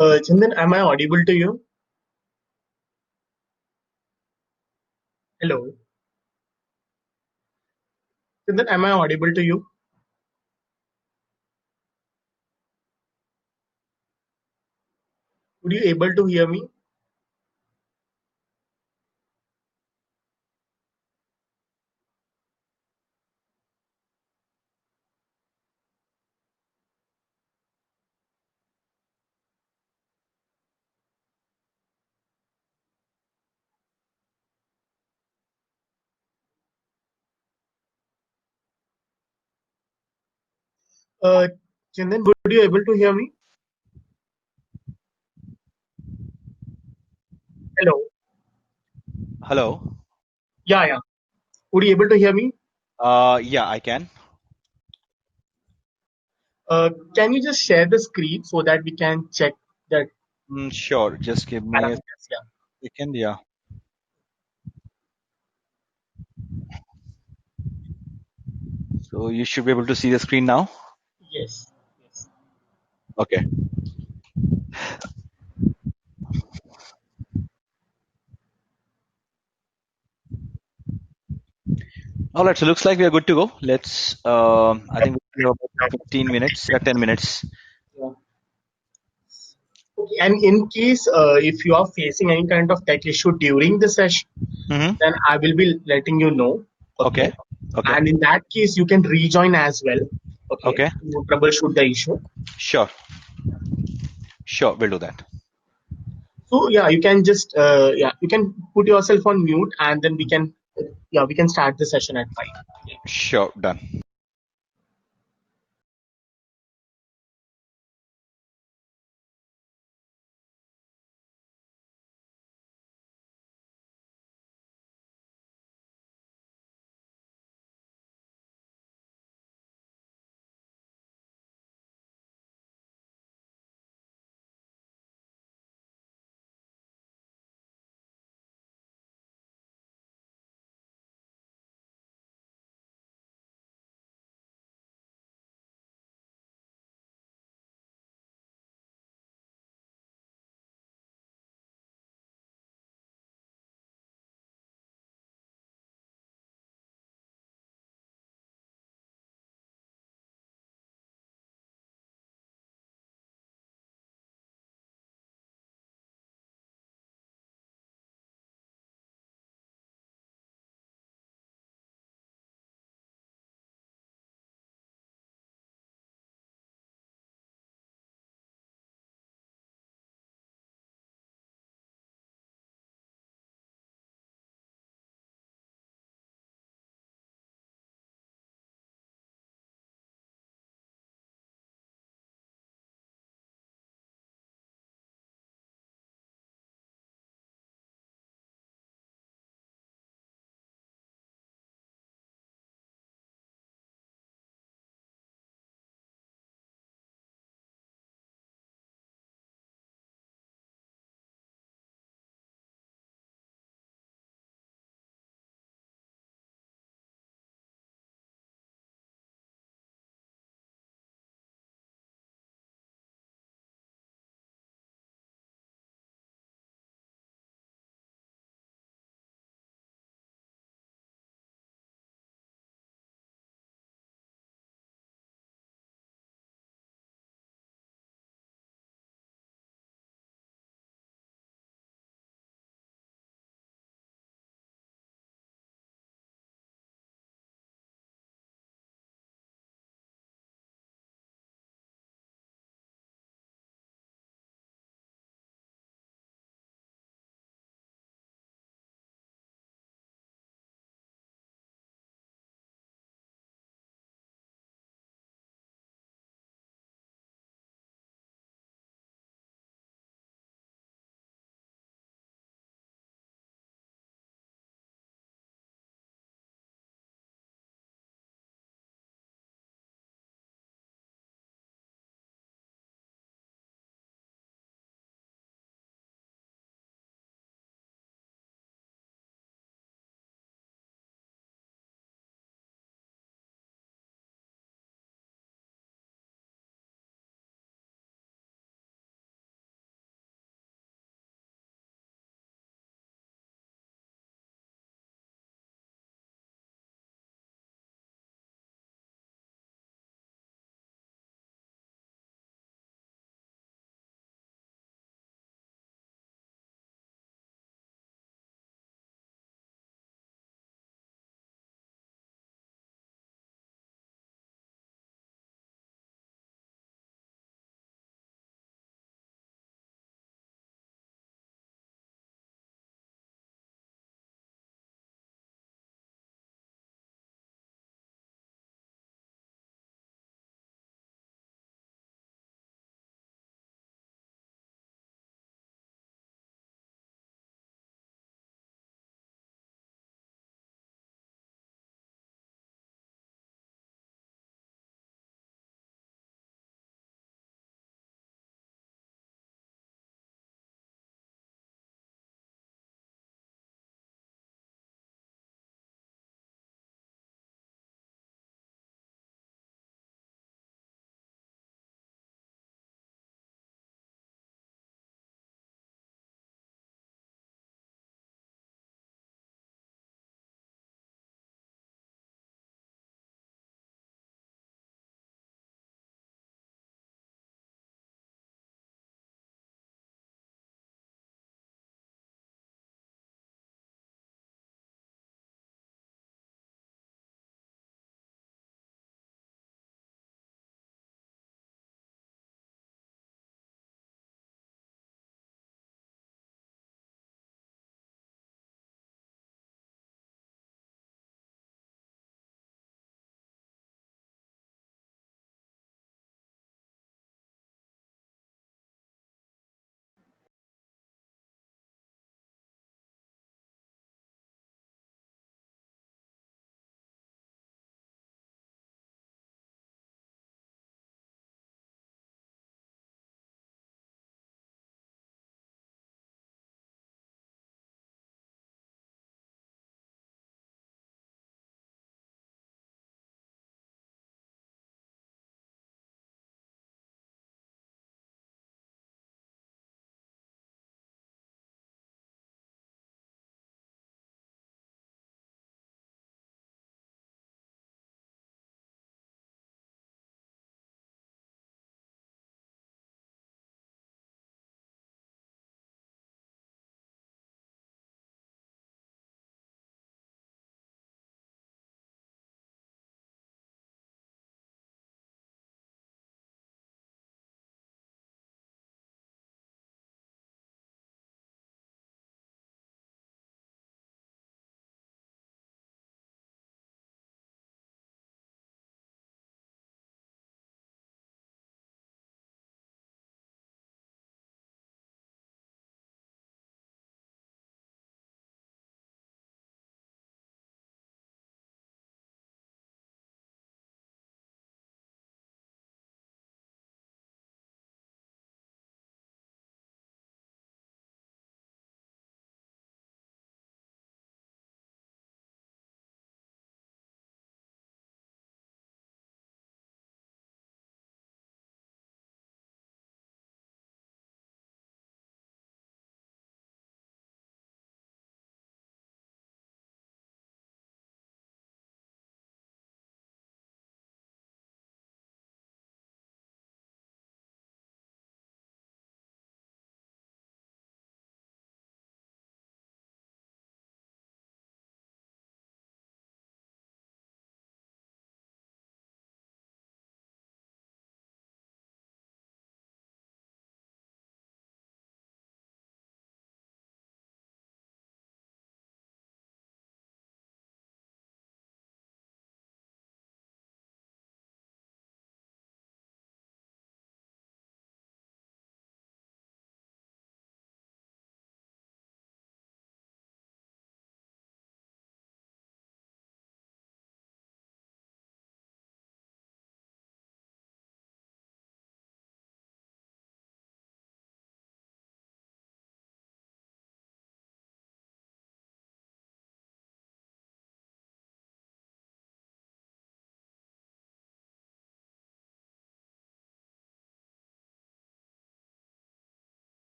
Chandan, am I audible to you? Hello. Chandan, am I audible to you? Would you able to hear me? Uh, Chandan, would you able to hear me? Hello. Hello. Yeah, yeah. Would you able to hear me? Yeah, I can. Can you just share the screen so that we can check the Sure. Just give me a parameters? Yeah. second. Yeah. So you should be able to see the screen now. Yes. Yes. Okay. All right. So looks like we are good to go. Let's. I think we have about 15 minutes, 10 minutes. Yeah. Okay. And in case if you are facing any kind of tech issue during the session, Mm-hmm. then I will be letting you know. Okay. Okay. Okay. And in that case, you can rejoin as well. Okay. Okay. To troubleshoot the issue. Sure. Sure. We'll do that. So yeah, you can put yourself on mute and then we can start the session at 5. Sure. Done.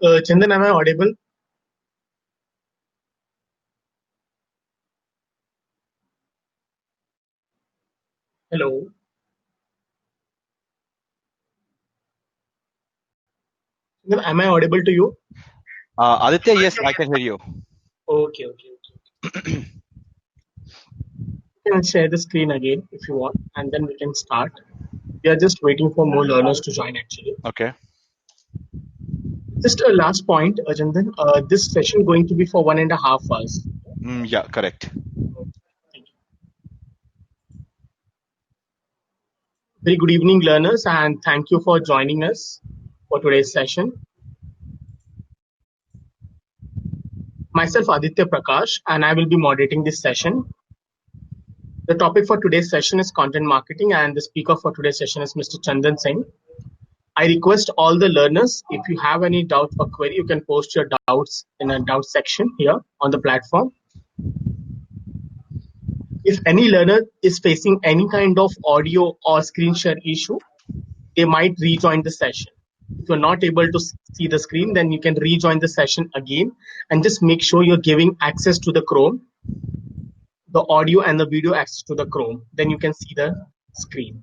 Chandan, am I audible? Hello. Chandan, am I audible to you? Aditya, yes, I can hear you. Okay. You can share the screen again if you want, and then we can start. We are just waiting for more learners to join actually. Okay. Just a last point, Chandan. This session going to be for 1.5 hours. Yeah, correct. Okay, thank you. Very good evening, learners, and thank you for joining us for today's session. Myself, Aditya Prakash, and I will be moderating this session. The topic for today's session is content marketing, and the speaker for today's session is Mr. Chandan Singh. I request all the learners, if you have any doubt or query, you can post your doubts in a doubt section here on the platform. If any learner is facing any kind of audio or screen share issue, they might rejoin the session. If you're not able to see the screen, then you can rejoin the session again and just make sure you're giving access to the Chrome, the audio and the video access to the Chrome. Then you can see the screen.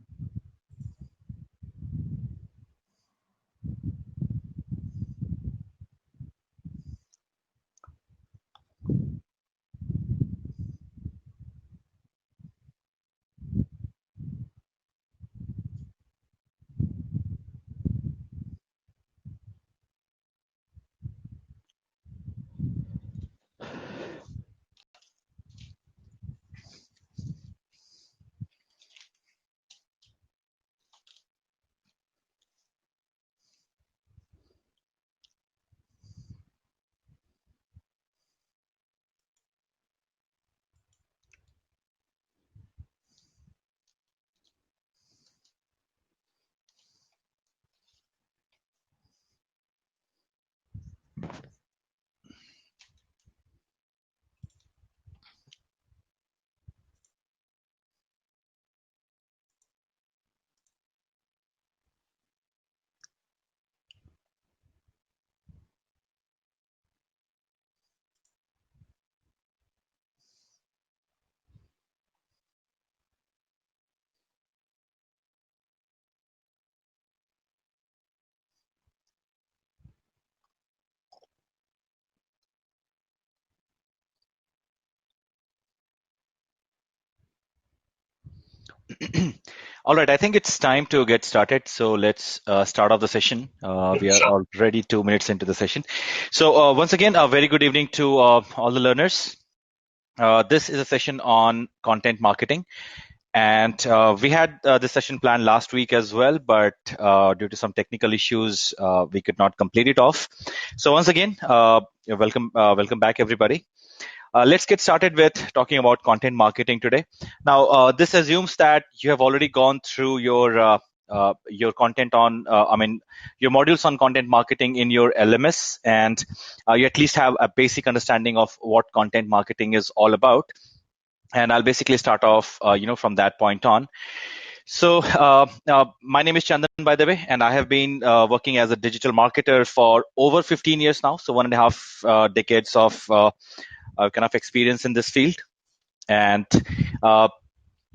All right, I think it's time to get started. So let's start off the session. We are already 2 minutes into the session. So once again, a very good evening to all the learners. This is a session on content marketing. And we had this session planned last week as well, but due to some technical issues, we could not complete it off. So once again, welcome back, everybody. Let's get started with talking about content marketing today. Now, this assumes that you have already gone through your content on, your modules on content marketing in your LMS, and you at least have a basic understanding of what content marketing is all about. And I'll basically start off, from that point on. So my name is Chandan, by the way, and I have been working as a digital marketer for over 15 years now. So 1.5 decades of kind of experience in this field. And I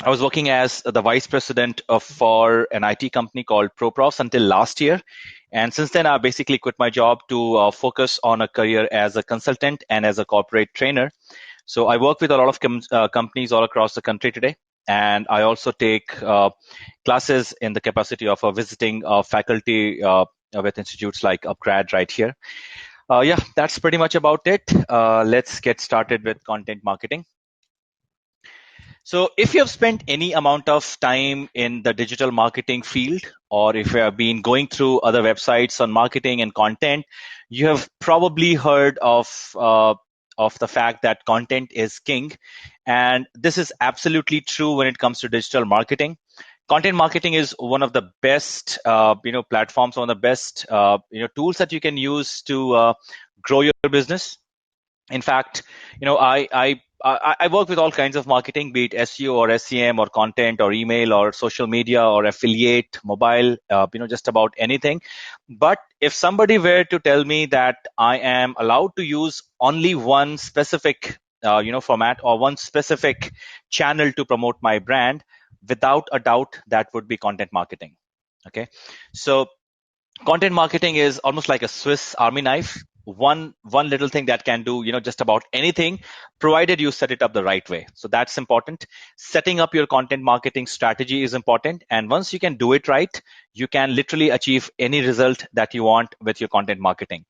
was working as the vice president for an IT company called ProProfs until last year. And since then, I basically quit my job to focus on a career as a consultant and as a corporate trainer. So I work with a lot of companies all across the country today. And I also take classes in the capacity of a visiting faculty with institutes like UpGrad right here. Yeah, that's pretty much about it. Let's get started with content marketing. So if you have spent any amount of time in the digital marketing field, or if you have been going through other websites on marketing and content, you have probably heard of the fact that content is king. And this is absolutely true when it comes to digital marketing. Content marketing is one of the best platforms, one of the best tools that you can use to grow your business. In fact, I work with all kinds of marketing, be it SEO or SEM or content or email or social media or affiliate, mobile, just about anything. But if somebody were to tell me that I am allowed to use only one specific, format or one specific channel to promote my brand, without a doubt, that would be content marketing. Okay, so content marketing is almost like a Swiss Army knife. One little thing that can do just about anything, provided you set it up the right way. So that's important. Setting up your content marketing strategy is important, and once you can do it right, you can literally achieve any result that you want with your content marketing.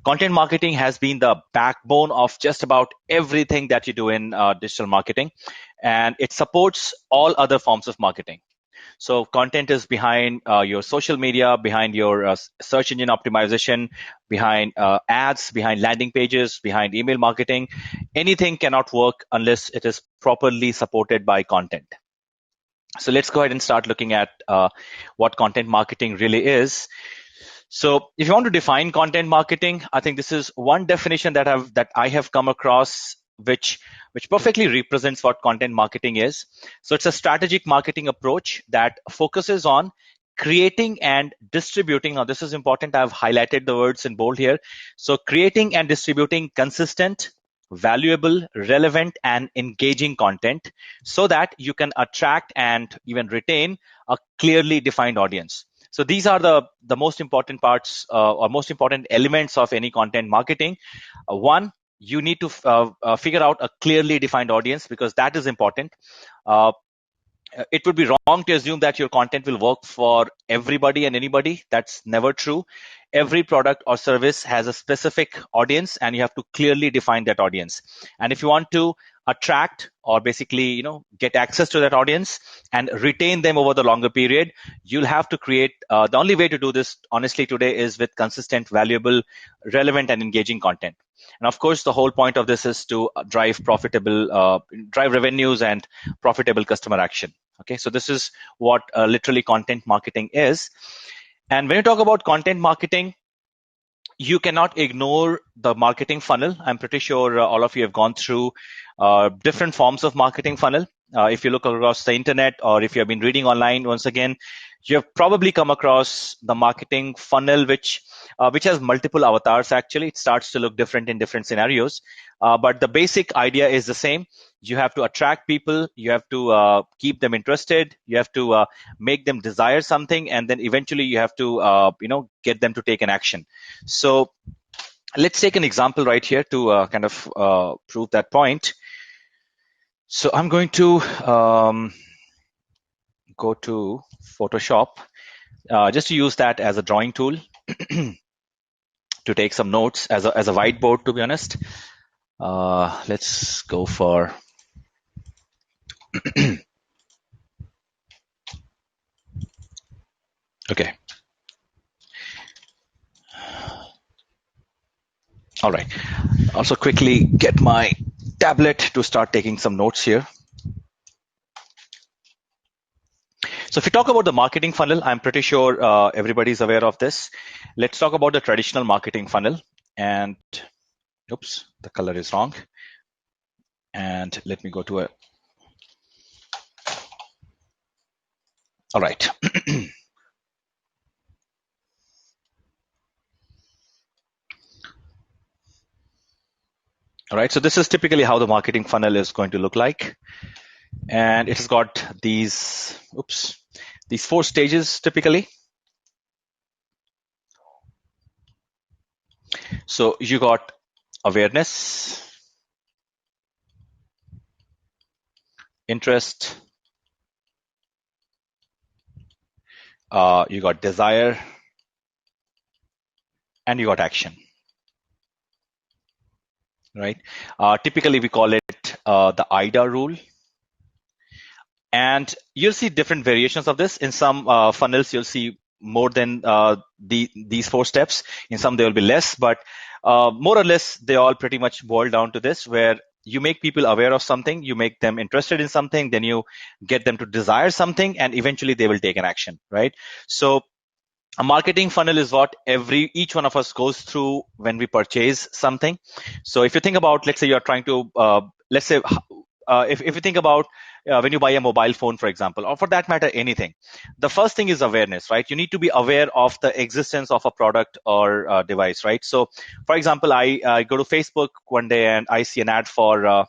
Content marketing has been the backbone of just about everything that you do in digital marketing, and it supports all other forms of marketing. So content is behind your social media, behind your search engine optimization, behind ads, behind landing pages, behind email marketing. Anything cannot work unless it is properly supported by content. So let's go ahead and start looking at what content marketing really is. So if you want to define content marketing, I think this is one definition that I have come across which perfectly represents what content marketing is. So it's a strategic marketing approach that focuses on creating and distributing. Now this is important. I've highlighted the words in bold here. So creating and distributing consistent, valuable, relevant, and engaging content so that you can attract and even retain a clearly defined audience. So these are the most important parts or most important elements of any content marketing. One, you need to figure out a clearly defined audience, because that is important. It would be wrong to assume that your content will work for everybody and anybody. That's never true. Every product or service has a specific audience, and you have to clearly define that audience. And if you want to attract or basically get access to that audience and retain them over the longer period, you'll have to create the only way to do this honestly today is with consistent, valuable, relevant, and engaging content. And of course, the whole point of this is to drive revenues and profitable customer action. Okay, so this is what literally content marketing is. And when you talk about content marketing, you cannot ignore the marketing funnel. I'm pretty sure all of you have gone through different forms of marketing funnel. If you look across the internet, or if you have been reading online, once again, you have probably come across the marketing funnel, which has multiple avatars. Actually, it starts to look different in different scenarios, but the basic idea is the same. You have to attract people, you have to keep them interested, you have to make them desire something, and then eventually you have to get them to take an action. So let's take an example right here to kind of prove that point. So I'm going to go to Photoshop just to use that as a drawing tool to take some notes as a whiteboard, to be honest. Let's go for okay. All right. Also quickly get my tablet to start taking some notes here. So if you talk about the marketing funnel, I'm pretty sure everybody's aware of this. Let's talk about the traditional marketing funnel. And oops, the color is wrong. And let me go to a. All right. All right. So this is typically how the marketing funnel is going to look like. And it has got these 4 stages typically. So you got awareness, interest, you got desire, and you got action. Right? Typically, we call it the IDA rule. And you'll see different variations of this. In some funnels, you'll see more than these 4 steps. In some, there will be less, but more or less, they all pretty much boil down to this, where you make people aware of something, you make them interested in something, then you get them to desire something, and eventually they will take an action, right? So A marketing funnel is what each one of us goes through when we purchase something. So if you think about, let's say you're trying to, let's say, if you think about when you buy a mobile phone, for example, or for that matter, anything, the first thing is awareness, right? You need to be aware of the existence of a product or device, right? So, for example, I go to Facebook one day and I see an ad for,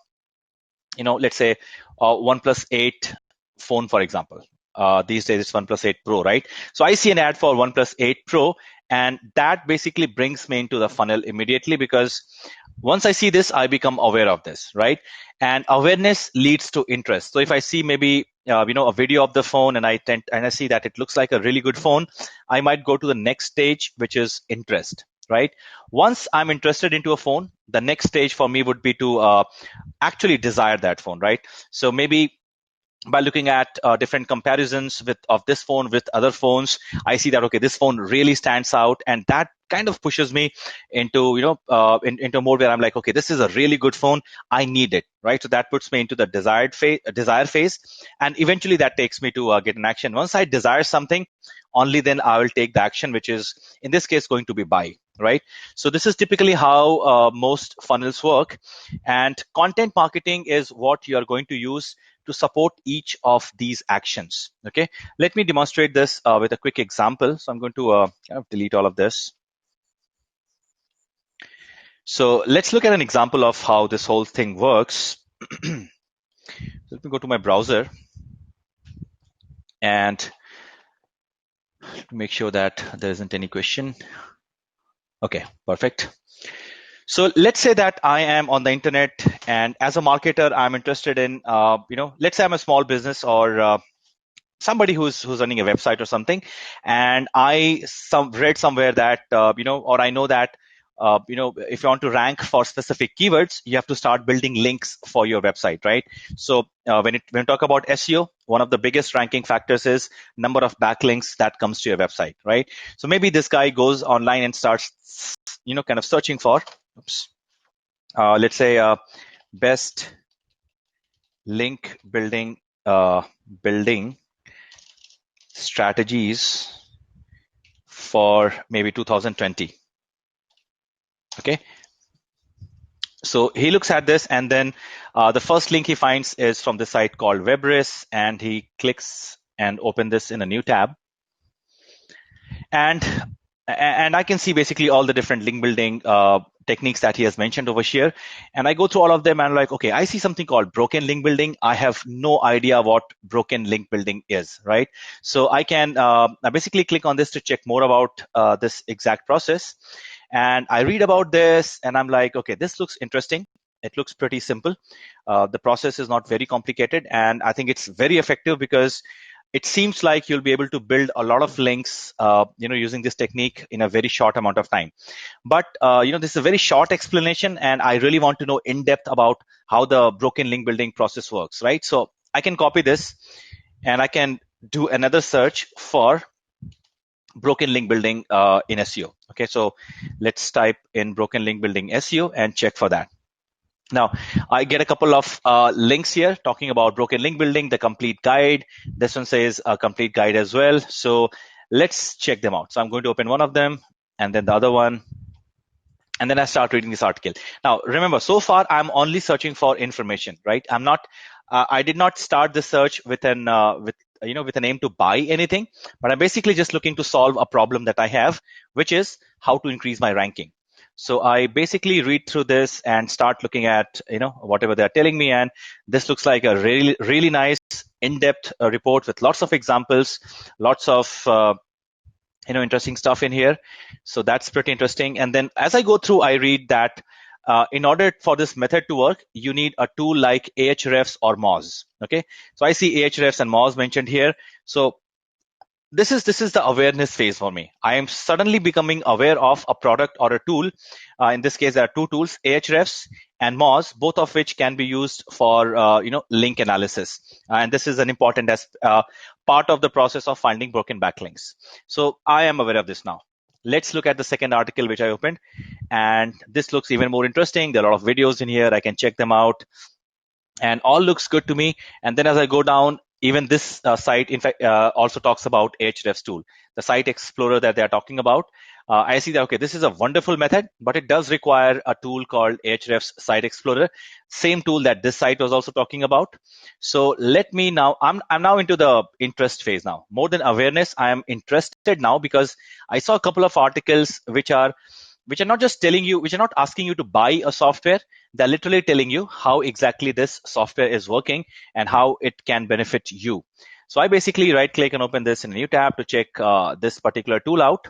let's say, OnePlus 8 phone, for example. These days it's OnePlus 8 Pro, right? So I see an ad for OnePlus 8 Pro, and that basically brings me into the funnel immediately, because once I see this, I become aware of this, right? And awareness leads to interest. So if I see maybe a video of the phone, and I see that it looks like a really good phone, I might go to the next stage, which is interest, right? Once I'm interested into a phone, the next stage for me would be to actually desire that phone, right? So maybe by looking at different comparisons of this phone with other phones, I see that, okay, this phone really stands out, and that kind of pushes me into into a mode where I'm like, okay, this is a really good phone, I need it, right? So that puts me into the desire phase, and eventually that takes me to get an action. Once I desire something, only then I will take the action, which is in this case going to be buy, right? So this is typically how most funnels work, and content marketing is what you are going to use to support each of these actions. Okay, let me demonstrate this with a quick example. So I'm going to kind of delete all of this. So let's look at an example of how this whole thing works. Let me go to my browser and make sure that there isn't any question. Okay, perfect. So let's say that I am on the internet, and as a marketer, I'm interested in, let's say I'm a small business, or somebody who's running a website or something, and I read somewhere that or I know that if you want to rank for specific keywords, you have to start building links for your website, right? So when we talk about SEO, one of the biggest ranking factors is number of backlinks that comes to your website, right? So maybe this guy goes online and starts kind of searching for, let's say, best link building strategies for maybe 2020. Okay, so he looks at this, and then the first link he finds is from the site called Webris, and he clicks and open this in a new tab, and I can see basically all the different link building techniques that he has mentioned over here. And I go through all of them, and I'm like, okay, I see something called broken link building. I have no idea what broken link building is, right? So I can basically click on this to check more about this exact process. And I read about this, and I'm like, okay, this looks interesting. It looks pretty simple. The process is not very complicated, and I think it's very effective, because it seems like you'll be able to build a lot of links using this technique in a very short amount of time. But this is a very short explanation, and I really want to know in depth about how the broken link building process works, right? So I can copy this, and I can do another search for broken link building in SEO. Okay, so let's type in broken link building SEO and check for that. Now, I get a couple of links here talking about broken link building, the complete guide. This one says a complete guide as well. So let's check them out. So I'm going to open one of them, and then the other one, and then I start reading this article. Now, remember, so far I'm only searching for information, right? I'm not. I did not start the search with an aim to buy anything, but I'm basically just looking to solve a problem that I have, which is how to increase my ranking. So I basically read through this and start looking at whatever they're telling me, and this looks like a really, really nice in-depth report with lots of examples, lots of interesting stuff in here. So that's pretty interesting. And then as I go through, I read that in order for this method to work, you need a tool like Ahrefs or Moz. Okay, so I see Ahrefs and Moz mentioned here. So this is the awareness phase for me. I am suddenly becoming aware of a product or a tool. In this case, there are two tools, Ahrefs and Moz, both of which can be used for link analysis. And this is an important part of the process of finding broken backlinks. So I am aware of this now. Let's look at the second article which I opened, and this looks even more interesting. There are a lot of videos in here. I can check them out, and all looks good to me. And then as I go down, even this site, in fact, also talks about Ahrefs tool, the site explorer that they're talking about. I see that, okay, this is a wonderful method, but it does require a tool called Ahrefs Site Explorer, same tool that this site was also talking about. So let me now, I'm now into the interest phase now. More than awareness, I am interested now because I saw a couple of articles which are not just telling you, which are not asking you to buy a software. They're literally telling you how exactly this software is working and how it can benefit you. So I basically right click and open this in a new tab to check this particular tool out.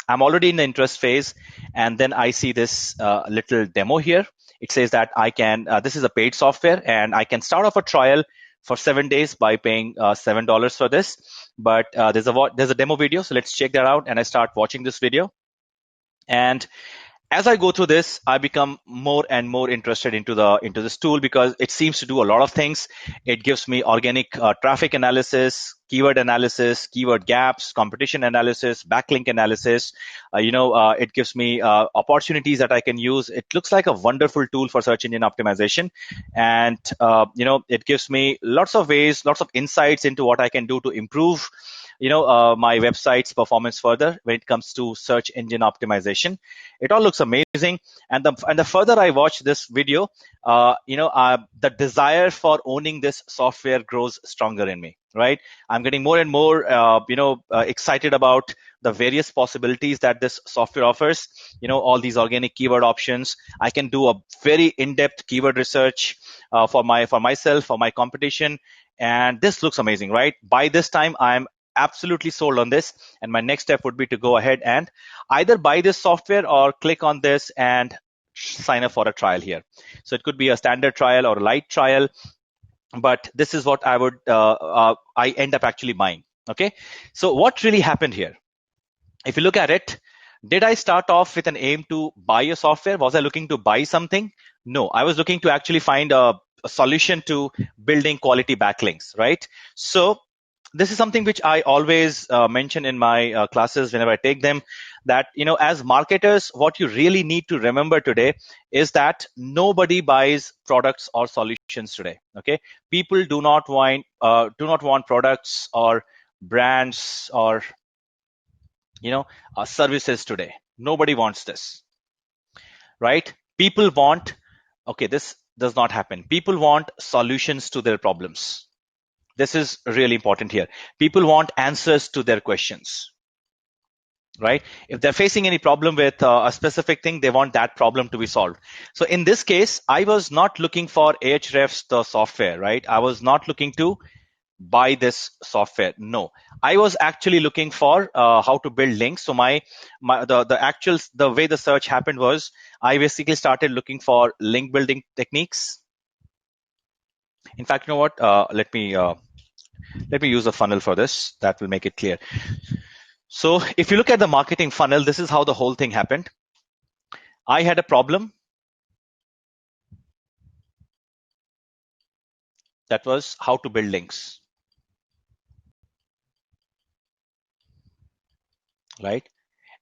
I'm already in the interest phase, and then I see this little demo here. It says that I can, this is a paid software, and I can start off a trial for 7 days by paying $7 for this. But there's a demo video, so let's check that out. And I start watching this video. And as I go through this, I become more and more interested into this tool because it seems to do a lot of things. It gives me organic traffic analysis, keyword analysis, keyword gaps, competition analysis, backlink analysis. It gives me opportunities that I can use. It looks like a wonderful tool for search engine optimization, and it gives me lots of ways, lots of insights into what I can do to improve my website's performance further when it comes to search engine optimization. It all looks amazing, and the further I watch this video, the desire for owning this software grows stronger in me. Right, I'm getting more and more excited about the various possibilities that this software offers. All these organic keyword options. I can do a very in-depth keyword research for myself, for my competition, and this looks amazing. Right, by this time I'm absolutely sold on this, and my next step would be to go ahead and either buy this software or click on this and sign up for a trial here. So it could be a standard trial or a light trial, but this is what I end up actually buying. Okay, so what really happened here? If you look at it, did I start off with an aim to buy a software? Was I looking to buy something? No, I was looking to actually find a solution to building quality backlinks, right? So this is something which I always mention in my classes whenever I take them, that as marketers, what you really need to remember today is that nobody buys products or solutions today. Okay, people do not want products or brands or services today. Nobody wants this, right? People want, okay, this does not happen. People want solutions to their problems. This is really important here. People want answers to their questions, right? If they're facing any problem with a specific thing, they want that problem to be solved. So in this case, I was not looking for Ahrefs, the software, right? I was not looking to buy this software. No, I was actually looking for how to build links. So the way the search happened was I basically started looking for link building techniques. In fact, you know what? Let me use a funnel for this. That will make it clear. So if you look at the marketing funnel, this is how the whole thing happened. I had a problem. That was how to build links, right?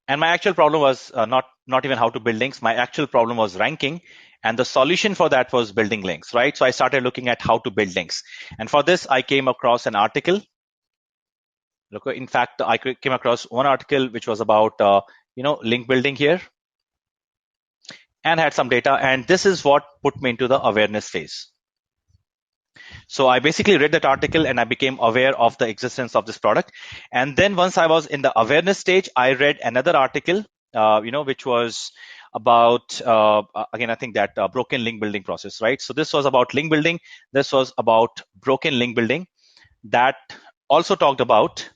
And my actual problem was not even how to build links. My actual problem was ranking, and the solution for that was building links, right? So I started looking at how to build links, and for this I came across an article. Look, in fact, I came across one article which was about link building here, and had some data, and this is what put me into the awareness phase. So I basically read that article and I became aware of the existence of this product. And then once I was in the awareness stage, I read another article, which was about, again, I think that broken link building process, right? So this was about link building. This was about broken link building that also talked about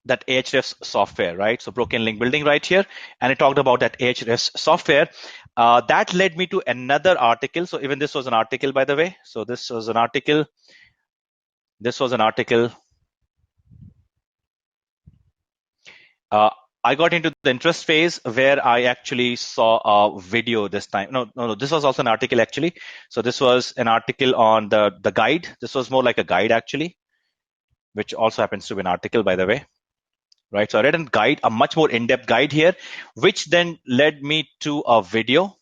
that Ahrefs software, right? So broken link building right here. And it talked about that Ahrefs software. That led me to another article. So even this was an article, by the way. So this was an article. This was an article. I got into the interest phase where I actually saw a video this time. No, this was also an article actually. So this was an article on the guide. This was more like a guide actually, which also happens to be an article, by the way. Right, so I read a guide, a much more in-depth guide here, which then led me to a video.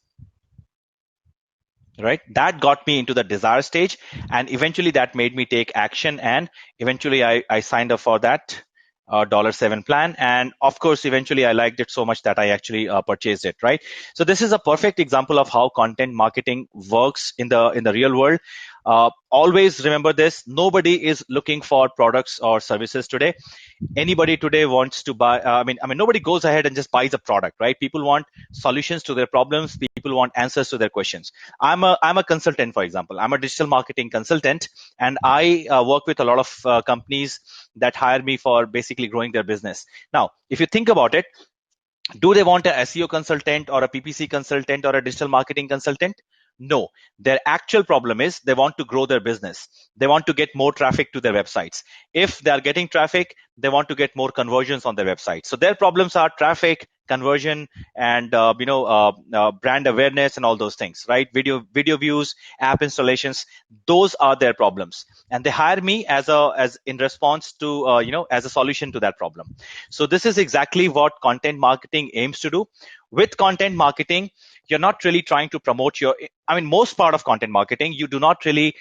right? That got me into the desire stage, and eventually that made me take action, and eventually I signed up for that $7 plan, and of course eventually I liked it so much that I actually purchased it, right? So this is a perfect example of how content marketing works in the real world. Always remember this: nobody is looking for products or services today. Anybody today wants to buy, I mean nobody goes ahead and just buys a product, right? People want solutions to their problems. People want answers to their questions. I'm a consultant, for example. I'm a digital marketing consultant, and I work with a lot of companies that hire me for basically growing their business. Now if you think about it, do they want a SEO consultant or a PPC consultant or a digital marketing consultant? No. Their actual problem is they want to grow their business. They want to get more traffic to their websites. If they are getting traffic, they want to get more conversions on their website. So their problems are traffic, conversion, and brand awareness and all those things, right? Video views, app installations. Those are their problems, and they hire me as in response to as a solution to that problem. So this is exactly what content marketing aims to do. With content marketing, you're not really trying to promote your, I mean, most part of content marketing, you do not really,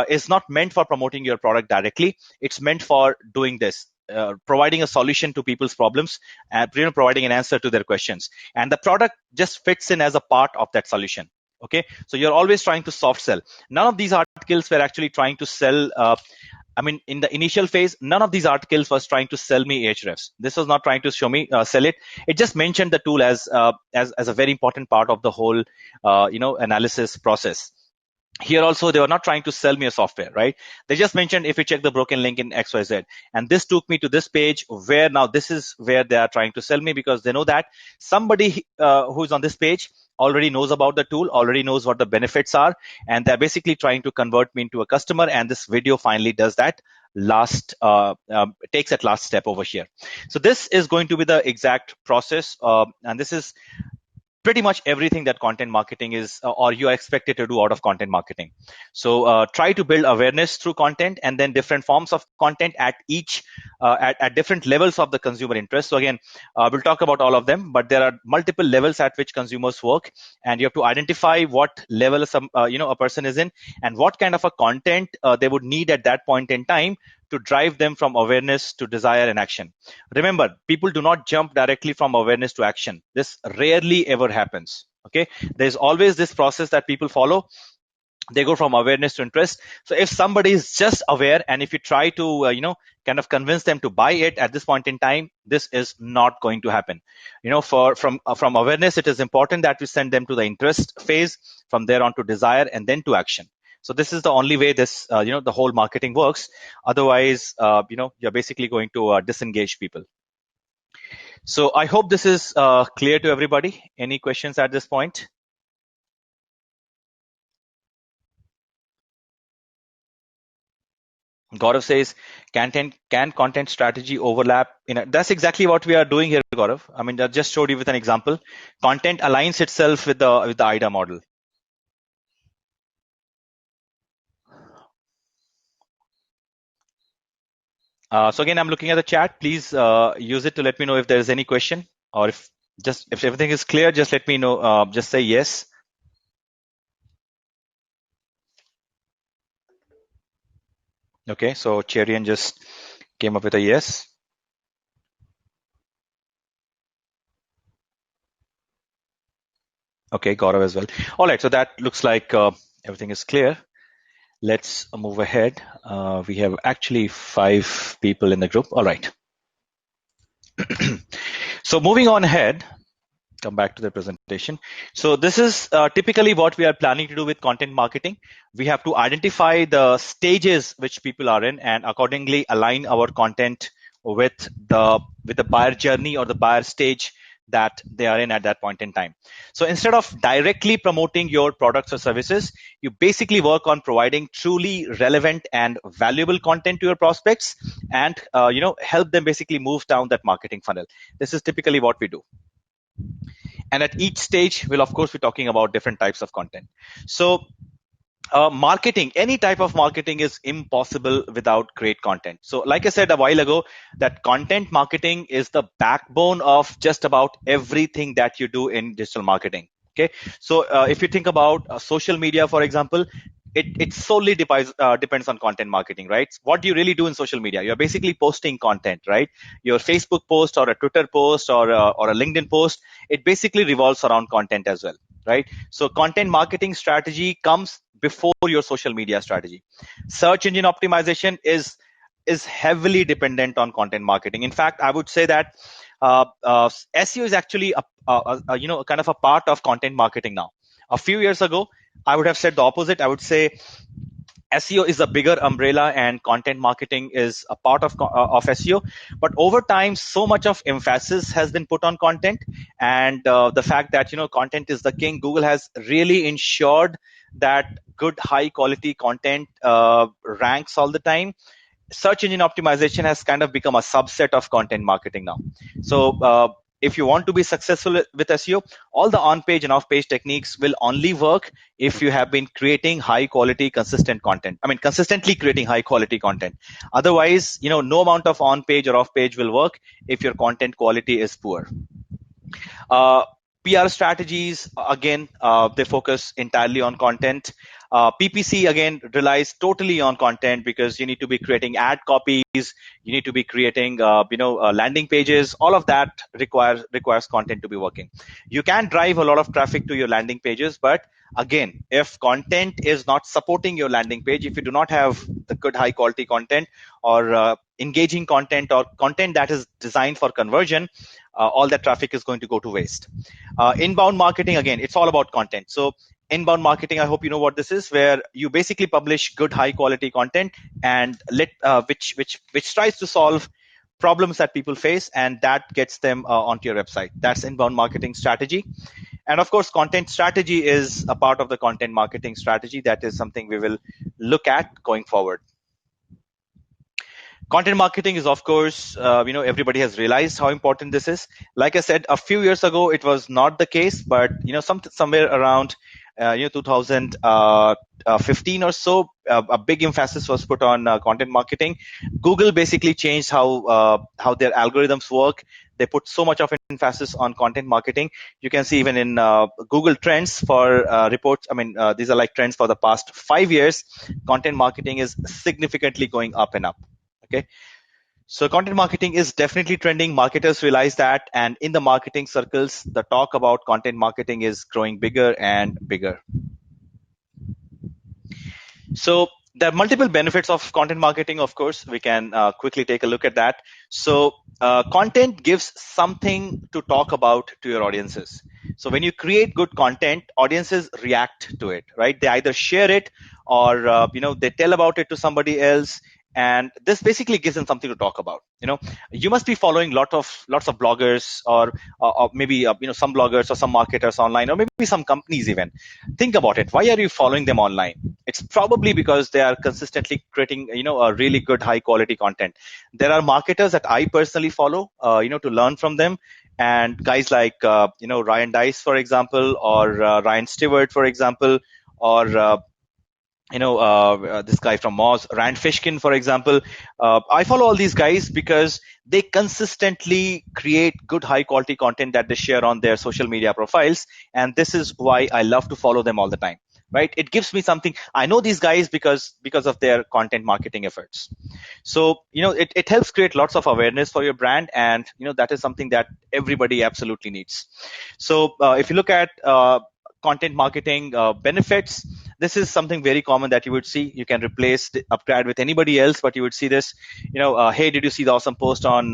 is not meant for promoting your product directly. It's meant for doing this. Providing a solution to people's problems and providing an answer to their questions, and the product just fits in as a part of that solution. Okay, so you're always trying to soft sell. None of these articles were actually trying to sell I mean, in the initial phase, none of these articles was trying to sell me Ahrefs. This was not trying to show me sell it. It just mentioned the tool as a very important part of the whole analysis process. Here also, they were not trying to sell me a software, right? They just mentioned if you check the broken link in XYZ, and this took me to this page where now this is where they are trying to sell me, because they know that somebody who's on this page already knows about the tool, already knows what the benefits are, and they're basically trying to convert me into a customer. And this video finally does that takes that last step over here. So this is going to be the exact process, and this is pretty much everything that content marketing is, or you are expected to do out of content marketing. So try to build awareness through content, and then different forms of content at each at different levels of the consumer interest. So again, we'll talk about all of them, but there are multiple levels at which consumers work, and you have to identify what level a person is in, and what kind of a content they would need at that point in time to drive them from awareness to desire and action. Remember, people do not jump directly from awareness to action. This rarely ever happens. Okay, there's always this process that people follow. They go from awareness to interest. So if somebody is just aware, and if you try to kind of convince them to buy it at this point in time, this is not going to happen. From awareness, it is important that we send them to the interest phase, from there on to desire, and then to action. So this is the only way this the whole marketing works. Otherwise, you're basically going to disengage people. So I hope this is clear to everybody. Any questions at this point? Gaurav says, can content strategy overlap? That's exactly what we are doing here, Gaurav. I mean, I just showed you with an example. Content aligns itself with the IDA model. So again, I'm looking at the chat. Please use it to let me know if there is any question, or if everything is clear, just let me know. Just say yes. Okay, so Cherian just came up with a yes. Okay, Gaurav as well. All right, so that looks like everything is clear. Let's move ahead. We have actually 5 people in the group. All right. So moving on ahead, come back to the presentation. So this is typically what we are planning to do with content marketing. We have to identify the stages which people are in, and accordingly align our content with the buyer journey or the buyer stage that they are in at that point in time. So instead of directly promoting your products or services, you basically work on providing truly relevant and valuable content to your prospects, and help them basically move down that marketing funnel. This is typically what we do. And at each stage, we'll of course be talking about different types of content. So marketing, any type of marketing is impossible without great content. So like I said a while ago, that content marketing is the backbone of just about everything that you do in digital marketing. Okay, so if you think about social media, for example, it solely depends on content marketing, right? What do you really do in social media? You're basically posting content, right? Your Facebook post or a Twitter post or a LinkedIn post, it basically revolves around content as well, right? So content marketing strategy comes before your social media strategy. Search engine optimization is heavily dependent on content marketing. In fact, I would say that SEO is actually kind of a part of content marketing now. A few years ago, I would have said the opposite. I would say SEO is a bigger umbrella and content marketing is a part of SEO. But over time, so much of emphasis has been put on content, and the fact that content is the king. Google has really ensured that good, high quality content ranks all the time. Search engine optimization has kind of become a subset of content marketing now. So if you want to be successful with SEO, all the on-page and off-page techniques will only work if you have been creating high quality, consistent content. I mean, consistently creating high quality content. Otherwise, no amount of on-page or off-page will work if your content quality is poor. Uh, PR strategies, again, they focus entirely on content. PPC, again, relies totally on content because you need to be creating ad copies, you need to be creating, landing pages. All of that requires content to be working. You can drive a lot of traffic to your landing pages, but again, if content is not supporting your landing page, if you do not have the good high quality content or engaging content or content that is designed for conversion, all that traffic is going to go to waste. Inbound marketing, again, it's all about content. So inbound marketing, I hope you know what this is, where you basically publish good high quality content and which tries to solve problems that people face, and that gets them onto your website. That's inbound marketing strategy. And of course, content strategy is a part of the content marketing strategy. That is something we will look at going forward. Content marketing is, of course, everybody has realized how important this is. Like I said, a few years ago, it was not the case, but somewhere around 2015 or so, a big emphasis was put on content marketing. Google basically changed how their algorithms work. They put so much of emphasis on content marketing. You can see even in Google Trends for reports. I mean, these are like trends for the past 5 years. Content marketing is significantly going up and up. Okay. So content marketing is definitely trending. Marketers realize that, and in the marketing circles, the talk about content marketing is growing bigger and bigger. So there are multiple benefits of content marketing. Of course, we can quickly take a look at that. So content gives something to talk about to your audiences. So when you create good content, audiences react to it, right? They either share it or they tell about it to somebody else. And this basically gives them something to talk about. You must be following lots of bloggers or maybe some bloggers or some marketers online, or maybe some companies even. Think about it. Why are you following them online? It's probably because they are consistently creating a really good high quality content. There are marketers that I personally follow to learn from them, and guys like Ryan Deiss, for example, or Ryan Stewart, for example, or this guy from Moz, Rand Fishkin, for example. I follow all these guys because they consistently create good high quality content that they share on their social media profiles. And this is why I love to follow them all the time, right? It gives me something. I know these guys because of their content marketing efforts. So, it helps create lots of awareness for your brand. And, that is something that everybody absolutely needs. So if you look at content marketing benefits, this is something very common that you would see. You can replace the upgrade with anybody else, but you would see this. Hey, did you see the awesome post on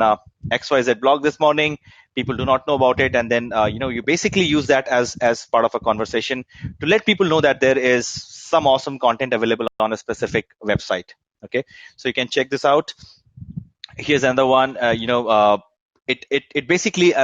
XYZ blog this morning? People do not know about it, and then you basically use that as part of a conversation to let people know that there is some awesome content available on a specific website. Okay, so you can check this out. Here's another one. It basically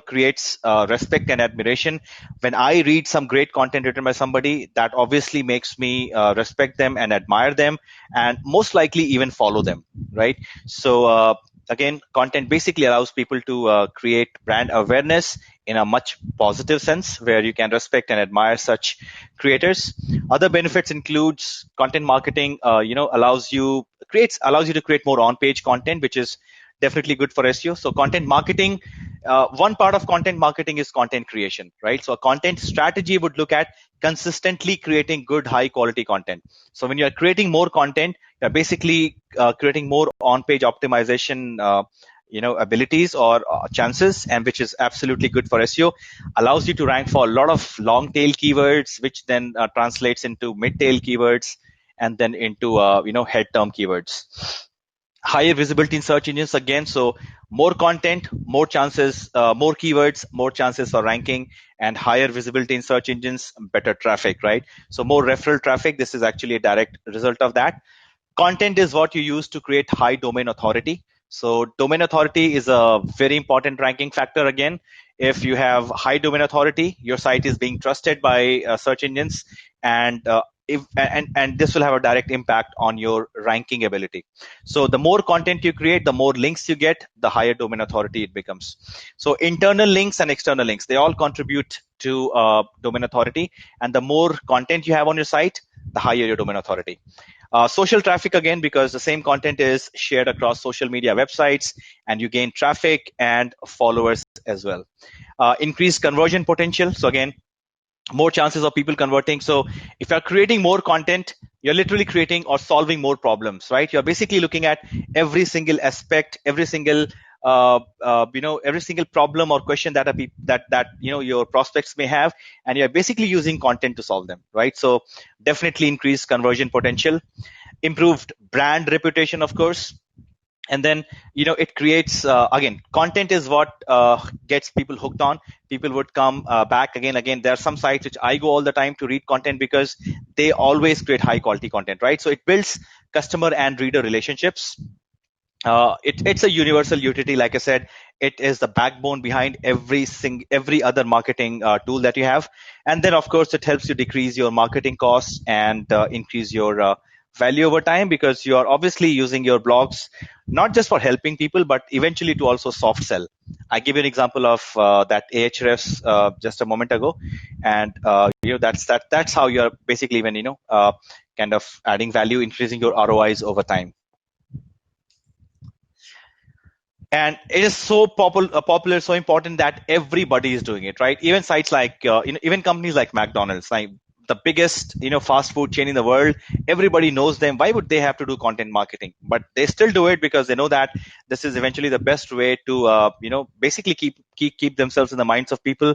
creates respect and admiration. When I read some great content written by somebody, that obviously makes me respect them and admire them, and most likely even follow them, right? So again, content basically allows people to create brand awareness in a much positive sense, where you can respect and admire such creators. Other benefits includes content marketing allows you to create more on-page content, which is definitely good for SEO. So content marketing one part of content marketing is content creation, right? So a content strategy would look at consistently creating good, high quality content. So when you're creating more content, you're basically creating more on-page optimization, abilities or chances, and which is absolutely good for SEO. Allows you to rank for a lot of long tail keywords, which then translates into mid tail keywords, and then into head term keywords. Higher visibility in search engines again. So more content, more chances, more keywords, more chances for ranking, and higher visibility in search engines, better traffic, right? So more referral traffic. This is actually a direct result of that. Content is what you use to create high domain authority. So domain authority is a very important ranking factor. Again, if you have high domain authority, your site is being trusted by search engines, and this will have a direct impact on your ranking ability. So the more content you create, the more links you get, the higher domain authority it becomes. So internal links and external links, they all contribute to domain authority, and the more content you have on your site, the higher your domain authority. Social traffic again, because the same content is shared across social media websites, and you gain traffic and followers as well. Increased conversion potential. So again, more chances of people converting. So if you're creating more content, you're literally creating or solving more problems, right? You're basically looking at every single aspect, every single every single problem or question that your prospects may have, and you're basically using content to solve them, right? So definitely increased conversion potential, improved brand reputation, of course. And then it creates again, content is what gets people hooked on. People would come back again. There are some sites which I go all the time to read content because they always create high quality content, right? So it builds customer and reader relationships. It's a universal utility. Like I said, it is the backbone behind every other marketing tool that you have. And then of course it helps you decrease your marketing costs and increase your value over time, because you are obviously using your blogs not just for helping people, but eventually to also soft sell. I give you an example of that Ahrefs just a moment ago, and that's how you're basically even kind of adding value, increasing your ROIs over time. And it is so popular, so important that everybody is doing it, right? Even sites like even companies like McDonald's, like the biggest fast food chain in the world, everybody knows them. Why would they have to do content marketing? But they still do it because they know that this is eventually the best way to basically keep themselves in the minds of people,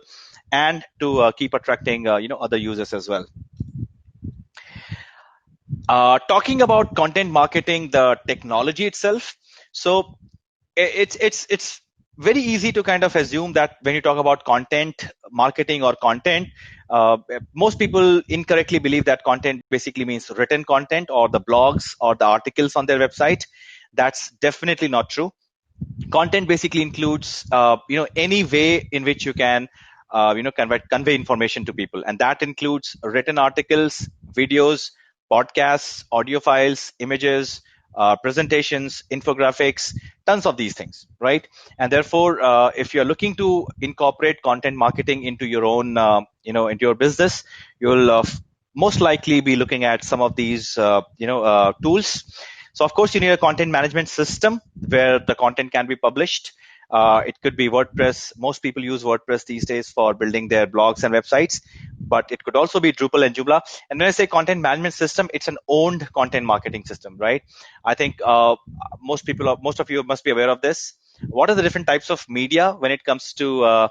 and to keep attracting other users as well. Talking about content marketing, the technology itself. So it's very easy to kind of assume that when you talk about content marketing or content, most people incorrectly believe that content basically means written content or the blogs or the articles on their website. That's definitely not true. Content basically includes any way in which you can convey information to people, and that includes written articles, videos, podcasts, audio files, images, presentations, infographics, tons of these things, right? And therefore, if you're looking to incorporate content marketing into your own, into your business, you'll most likely be looking at some of these, tools. So of course, you need a content management system where the content can be published. It could be WordPress. Most people use WordPress these days for building their blogs and websites, but it could also be Drupal and Joomla. And when I say content management system, it's an owned content marketing system, right? I think most of you must be aware of this. What are the different types of media when it comes to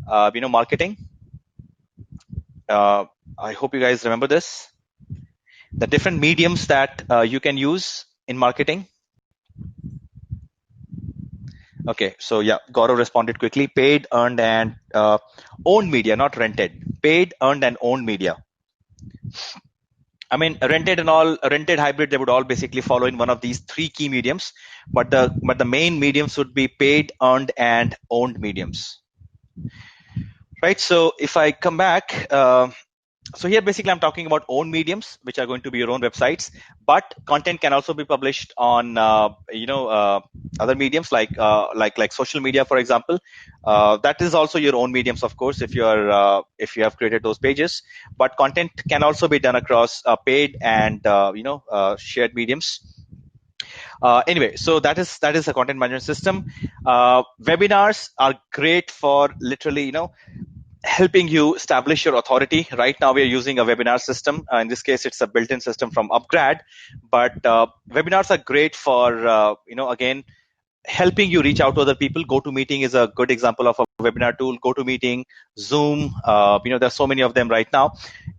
marketing? I hope you guys remember this. The different mediums that you can use in marketing. Okay, so yeah, Gaurav responded quickly. Paid, earned, and owned media, not rented. Paid, earned, and owned media. I mean, rented hybrid, they would all basically follow in one of these three key mediums, but the main mediums would be paid, earned, and owned mediums. Right. So if I come back. So here, basically, I'm talking about own mediums, which are going to be your own websites. But content can also be published on, other mediums like social media, for example. That is also your own mediums, of course, if you have created those pages. But content can also be done across paid and shared mediums. Anyway, so that is a content management system. Webinars are great for literally, helping you establish your authority. Right now, we are using a webinar system. In this case, it's a built-in system from Upgrad. But webinars are great for, again, helping you reach out to other people. GoToMeeting is a good example of a webinar tool. GoToMeeting, Zoom, there's so many of them right now,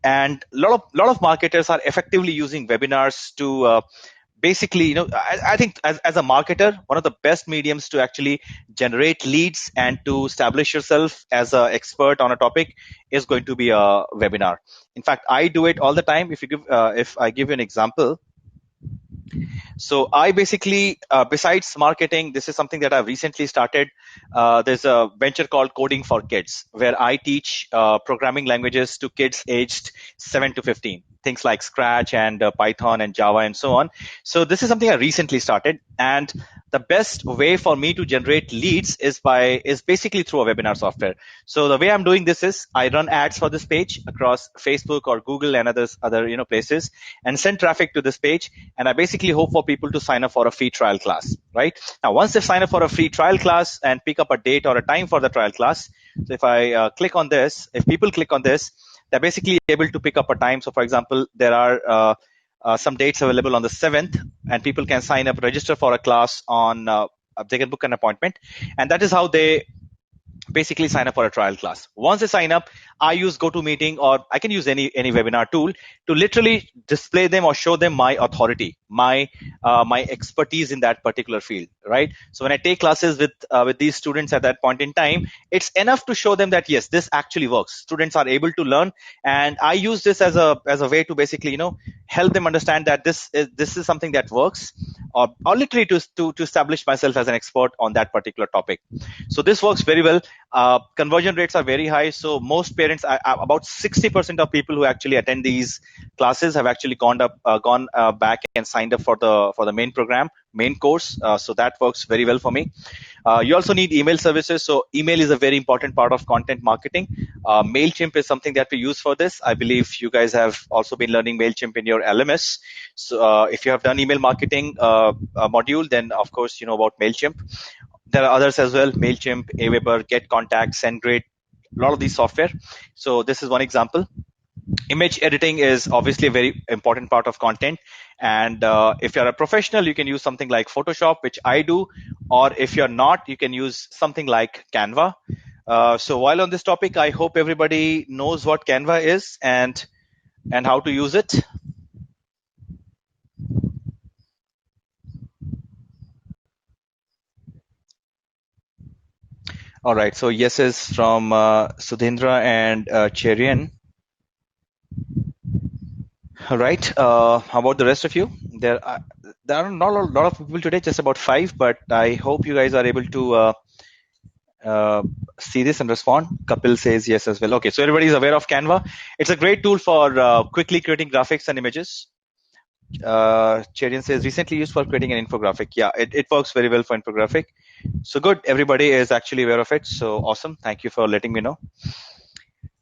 and a lot of marketers are effectively using webinars to basically, I think as a marketer, one of the best mediums to actually generate leads and to establish yourself as an expert on a topic is going to be a webinar. In fact, I do it all the time. If I give you an example, so I basically, besides marketing, this is something that I've recently started. There's a venture called Coding for Kids, where I teach programming languages to kids aged 7 to 15, things like Scratch and Python and Java and so on. So this is something I recently started, and the best way for me to generate leads is basically through a webinar software. So the way I'm doing this is I run ads for this page across Facebook or Google and other places, and send traffic to this page. And I basically hope for people to sign up for a free trial class. Right now, once they sign up for a free trial class and pick up a date or a time for the trial class, so if I click on this, if people click on this, they're basically able to pick up a time. So for example, there are some dates available on the 7th, and people can sign up, register for a class on, they can book an appointment, and that is how they basically sign up for a trial class. Once they sign up, I use GoToMeeting, or I can use any webinar tool to literally display them or show them my authority, my expertise in that particular field, right? So when I take classes with these students at that point in time, it's enough to show them that yes, this actually works. Students are able to learn, and I use this as a way to basically help them understand that this is something that works, or literally to establish myself as an expert on that particular topic. So this works very well. Conversion rates are very high. So most parents, about 60% of people who actually attend these classes have actually gone back and signed up for the main program, main course. So that works very well for me. You also need email services. So email is a very important part of content marketing. MailChimp is something that we use for this. I believe you guys have also been learning MailChimp in your LMS. So if you have done email marketing module, then of course you know about MailChimp. There are others as well: MailChimp, Aweber, GetContact, SendGrid, a lot of these software. So this is one example. Image editing is obviously a very important part of content. And if you're a professional, you can use something like Photoshop, which I do. Or if you're not, you can use something like Canva. So while on this topic, I hope everybody knows what Canva is and how to use it. All right, so yes is from Sudhindra and Cherian. All right, how about the rest of you? There are not a lot of people today, just about 5, but I hope you guys are able to see this and respond. Kapil says yes as well. Okay, so everybody is aware of Canva. It's a great tool for quickly creating graphics and images. Cherian says recently used for creating an infographic. Yeah, it works very well for infographic. So good, everybody is actually aware of it. So awesome. Thank you for letting me know.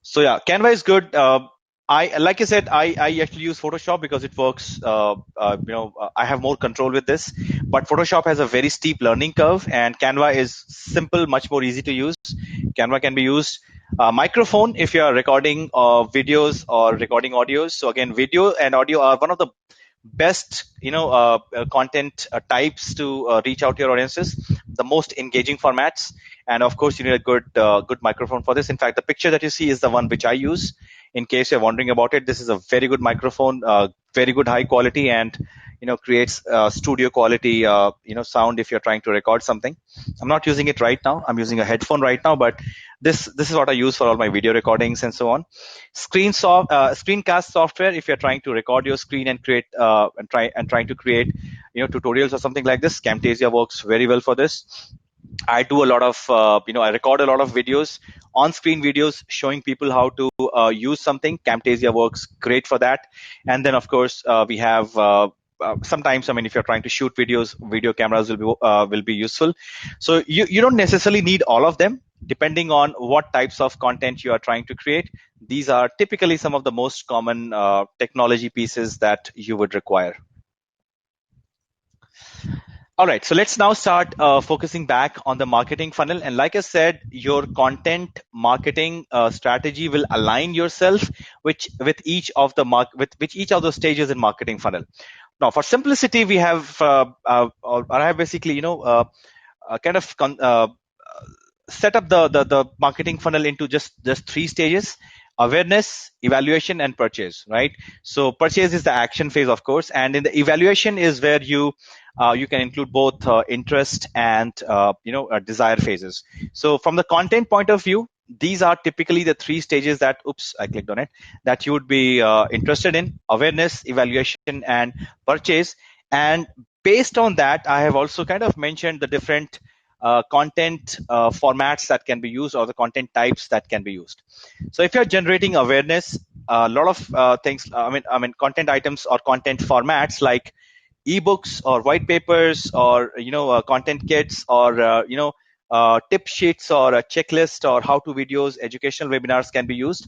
So yeah, Canva is good. Like I said, I actually use Photoshop because it works. I have more control with this. But Photoshop has a very steep learning curve, and Canva is simple, much more easy to use. Canva can be used. Microphone if you are recording videos or recording audios. So again, video and audio are one of the best content types to reach out to your audiences, the most engaging formats, and of course you need a good microphone for this. In fact, the picture that you see is the one which I use. In case you're wondering about it, this is a very good microphone, very good high quality, and creates studio quality sound if you're trying to record something. I'm not using it right now. I'm using a headphone right now, but this is what I use for all my video recordings and so on. Screencast software if you're trying to record your screen and create trying to create tutorials or something like this. Camtasia works very well for this. I do a lot of I record a lot of videos, on-screen videos showing people how to use something. Camtasia works great for that. And then of course we have sometimes, if you're trying to shoot videos, video cameras will be useful. So you don't necessarily need all of them, depending on what types of content you are trying to create. These are typically some of the most common technology pieces that you would require. All right, so let's now start focusing back on the marketing funnel. And like I said, your content marketing strategy will align yourself with each of the with each of the stages in marketing funnel. Now, for simplicity, we have or I have basically kind of set up the marketing funnel into just three stages: awareness, evaluation, and purchase. Right. So purchase is the action phase, of course, and in the evaluation is where you can include both interest and desire phases. So from the content point of view, these are typically the three stages that I clicked on it, that you would be interested in: awareness, evaluation, and purchase. And based on that, I have also kind of mentioned the different content formats that can be used, or the content types that can be used. So if you're generating awareness, a lot of things, content items or content formats like ebooks or white papers or content kits or tip sheets or a checklist or how to videos, educational webinars can be used.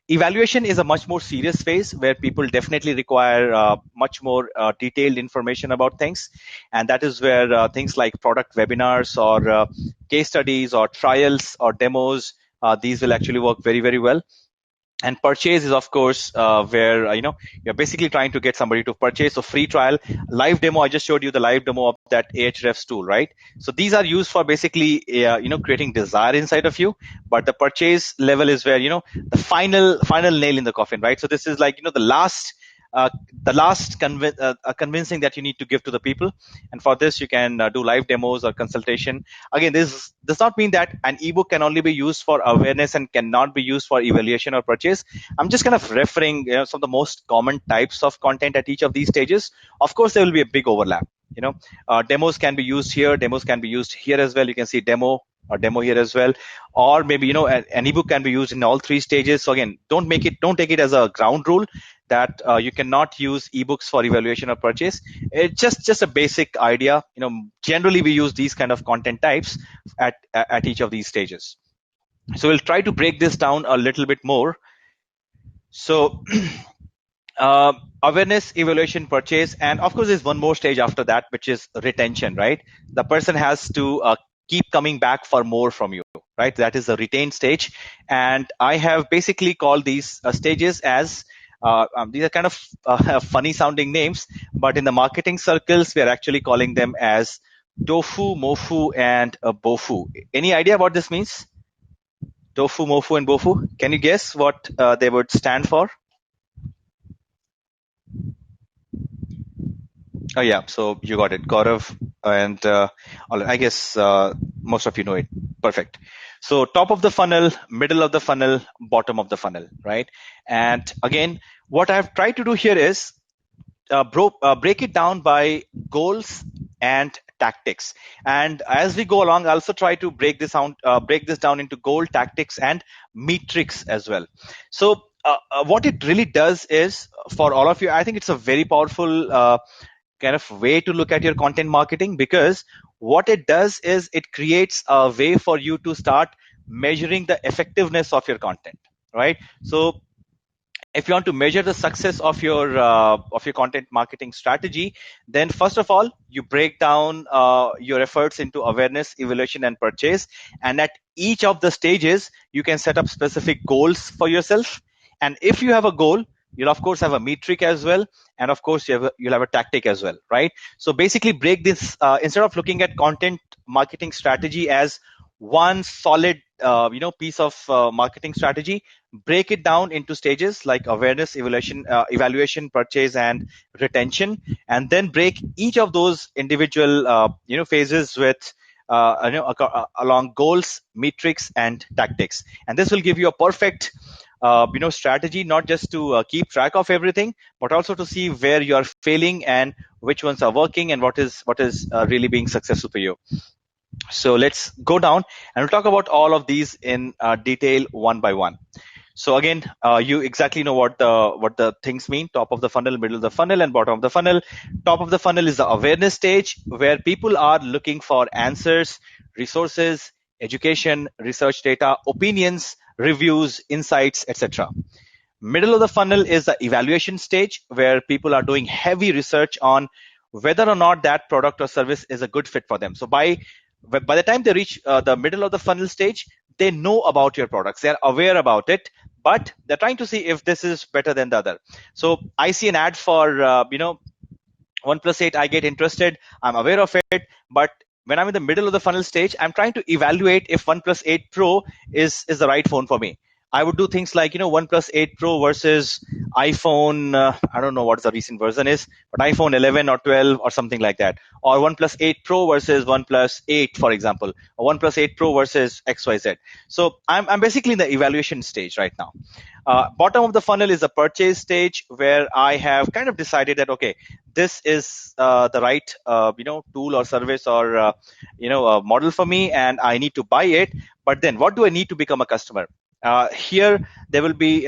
Evaluation is a much more serious phase where people definitely require much more detailed information about things, and that is where things like product webinars or case studies or trials or demos, these will actually work very, very well. And purchase is, of course, where you're basically trying to get somebody to purchase. So free trial, live demo. I just showed you the live demo of that Ahrefs tool, right? So these are used for basically creating desire inside of you. But the purchase level is where the final nail in the coffin, right? So this is like the last convincing that you need to give to the people. And for this, you can do live demos or consultation. Again, this does not mean that an ebook can only be used for awareness and cannot be used for evaluation or purchase. I'm just kind of referring some of the most common types of content at each of these stages. Of course, there will be a big overlap. Demos can be used here. Demos can be used here as well. You can see demo or demo here as well. Or maybe an ebook can be used in all three stages. So again, don't take it as a ground rule that you cannot use ebooks for evaluation or purchase. It's just a basic idea. Generally we use these kind of content types at each of these stages. So we'll try to break this down a little bit more. So awareness, evaluation, purchase, and of course there's one more stage after that, which is retention, right? The person has to keep coming back for more from you, right? That is the retain stage. And I have basically called these stages as these are kind of funny sounding names, but in the marketing circles, we are actually calling them as tofu, mofu, and bofu. Any idea what this means? Tofu, mofu, and bofu. Can you guess what they would stand for? Oh yeah, so you got it, Gaurav, and I guess most of you know it. Perfect. So top of the funnel, middle of the funnel, bottom of the funnel, right? And again, what I've tried to do here is break it down by goals and tactics. And as we go along, I also try to break this down into goal, tactics, and metrics as well. So what it really does is, for all of you, I think it's a very powerful kind of way to look at your content marketing, because what it does is it creates a way for you to start measuring the effectiveness of your content, right? So if you want to measure the success of your content marketing strategy, then first of all, you break down your efforts into awareness, evaluation, and purchase. And at each of the stages, you can set up specific goals for yourself. And if you have a goal, you'll of course have a metric as well, and of course you'll have a tactic as well, right? So basically, break this instead of looking at content marketing strategy as one solid piece of marketing strategy, break it down into stages like awareness, evaluation, purchase, and retention, and then break each of those individual phases with along goals, metrics, and tactics. And this will give you a perfect strategy, not just to keep track of everything, but also to see where you are failing and which ones are working and what is really being successful for you. So let's go down and we'll talk about all of these in detail one by one. So again, you exactly know what the things mean: top of the funnel, middle of the funnel, and bottom of the funnel. Top of the funnel is the awareness stage, where people are looking for answers, resources, education, research data, opinions, reviews, insights, etc. Middle of the funnel is the evaluation stage, where people are doing heavy research on whether or not that product or service is a good fit for them. So by the time they reach the middle of the funnel stage, they know about your products, they're aware about it, but they're trying to see if this is better than the other. So I see an ad for OnePlus 8, I get interested, I'm aware of it, but when I'm in the middle of the funnel stage, I'm trying to evaluate if OnePlus 8 Pro is the right phone for me. I would do things like, OnePlus 8 Pro versus iPhone, I don't know what the recent version is, but iPhone 11 or 12 or something like that. Or OnePlus 8 Pro versus OnePlus 8, for example, or OnePlus 8 Pro versus XYZ. So I'm basically in the evaluation stage right now. Bottom of the funnel is the purchase stage, where I have kind of decided that, okay, this is the right tool or service or a model for me, and I need to buy it. But then what do I need to become a customer? Here there will be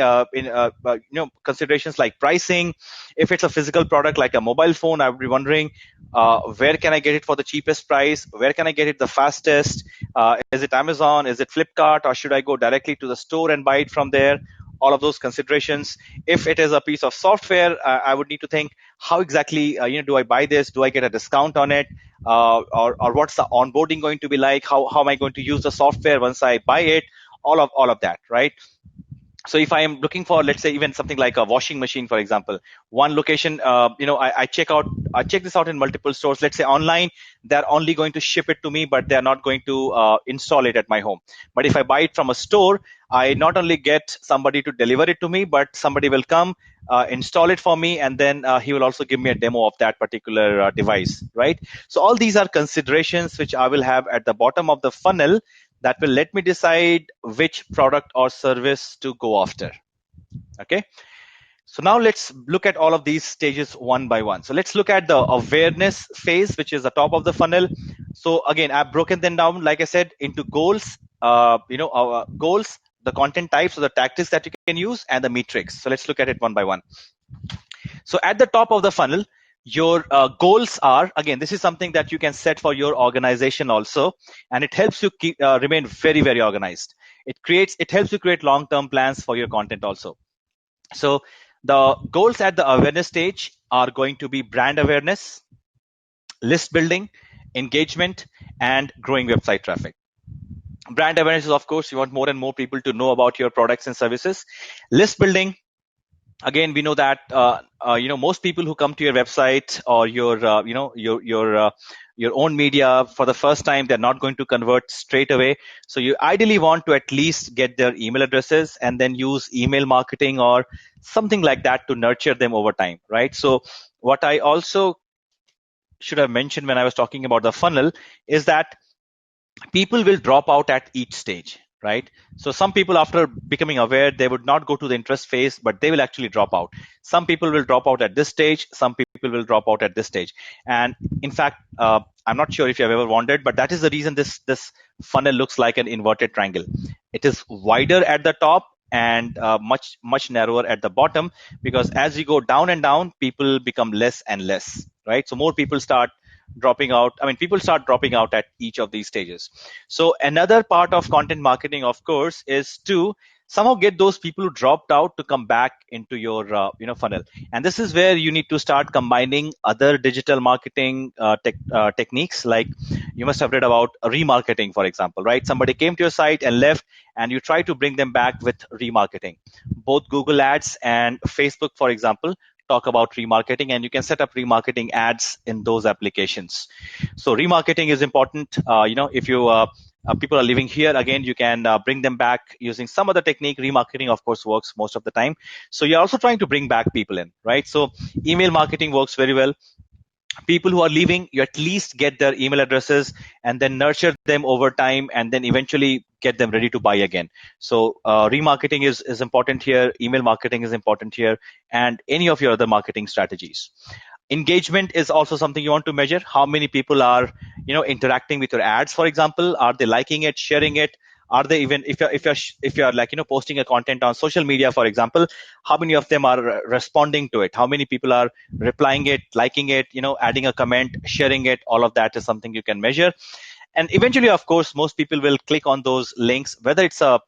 considerations like pricing. If it's a physical product like a mobile phone, I would be wondering where can I get it for the cheapest price, where can I get it the fastest, is it Amazon, is it Flipkart, or should I go directly to the store and buy it from there? All of those considerations. If it is a piece of software, I would need to think how exactly do I buy this, do I get a discount on it, or what's the onboarding going to be like, how am I going to use the software once I buy it, all of that, right? So if I am looking for, let's say, even something like a washing machine, for example, one location, I check this out in multiple stores. Let's say online, they're only going to ship it to me, but they're not going to install it at my home. But if I buy it from a store, I not only get somebody to deliver it to me, but somebody will come, install it for me, and then he will also give me a demo of that particular device, right? So all these are considerations which I will have at the bottom of the funnel that will let me decide which product or service to go after. Okay. So now let's look at all of these stages one by one. So let's look at the awareness phase, which is the top of the funnel. So again, I've broken them down, like I said, into goals, goals, the content types, so the tactics that you can use, and the metrics. So let's look at it one by one. So at the top of the funnel, your goals are, again, this is something that you can set for your organization also, and it helps you remain very, very organized. It helps you create long-term plans for your content also. So the goals at the awareness stage are going to be brand awareness, list building, engagement, and growing website traffic. Brand awareness is, of course, you want more and more people to know about your products and services. List building, again, we know that most people who come to your website or your own media for the first time, they're not going to convert straight away. So you ideally want to at least get their email addresses and then use email marketing or something like that to nurture them over time, right? So what I also should have mentioned when I was talking about the funnel is that people will drop out at each stage, right? So some people, after becoming aware, they would not go to the interest phase, but they will actually drop out. Some people will drop out at this stage. Some people will drop out at this stage. And in fact, I'm not sure if you have ever wondered, but that is the reason this funnel looks like an inverted triangle. It is wider at the top and much narrower at the bottom, because as you go down and down, people become less and less, right? So more people start dropping out. People start dropping out at each of these stages. So another part of content marketing, of course, is to somehow get those people who dropped out to come back into your funnel. And this is where you need to start combining other digital marketing techniques. Like you must have read about remarketing, for example, right? Somebody came to your site and left, and you try to bring them back with remarketing. Both Google Ads and Facebook, for example, talk about remarketing, and you can set up remarketing ads in those applications. So remarketing is important. If you people are living here, again, you can bring them back using some other technique. Remarketing, of course, works most of the time. So you're also trying to bring back people in, right? So email marketing works very well. People who are leaving, you at least get their email addresses and then nurture them over time, and then eventually get them ready to buy again. So remarketing is important here. Email marketing is important here, and any of your other marketing strategies. Engagement is also something you want to measure. How many people are interacting with your ads, for example? Are they liking it, sharing it? Are they even, if you're like posting a content on social media, for example, how many of them are responding to it? How many people are replying it, liking it, adding a comment, sharing it? All of that is something you can measure. And eventually, of course, most people will click on those links, whether it's a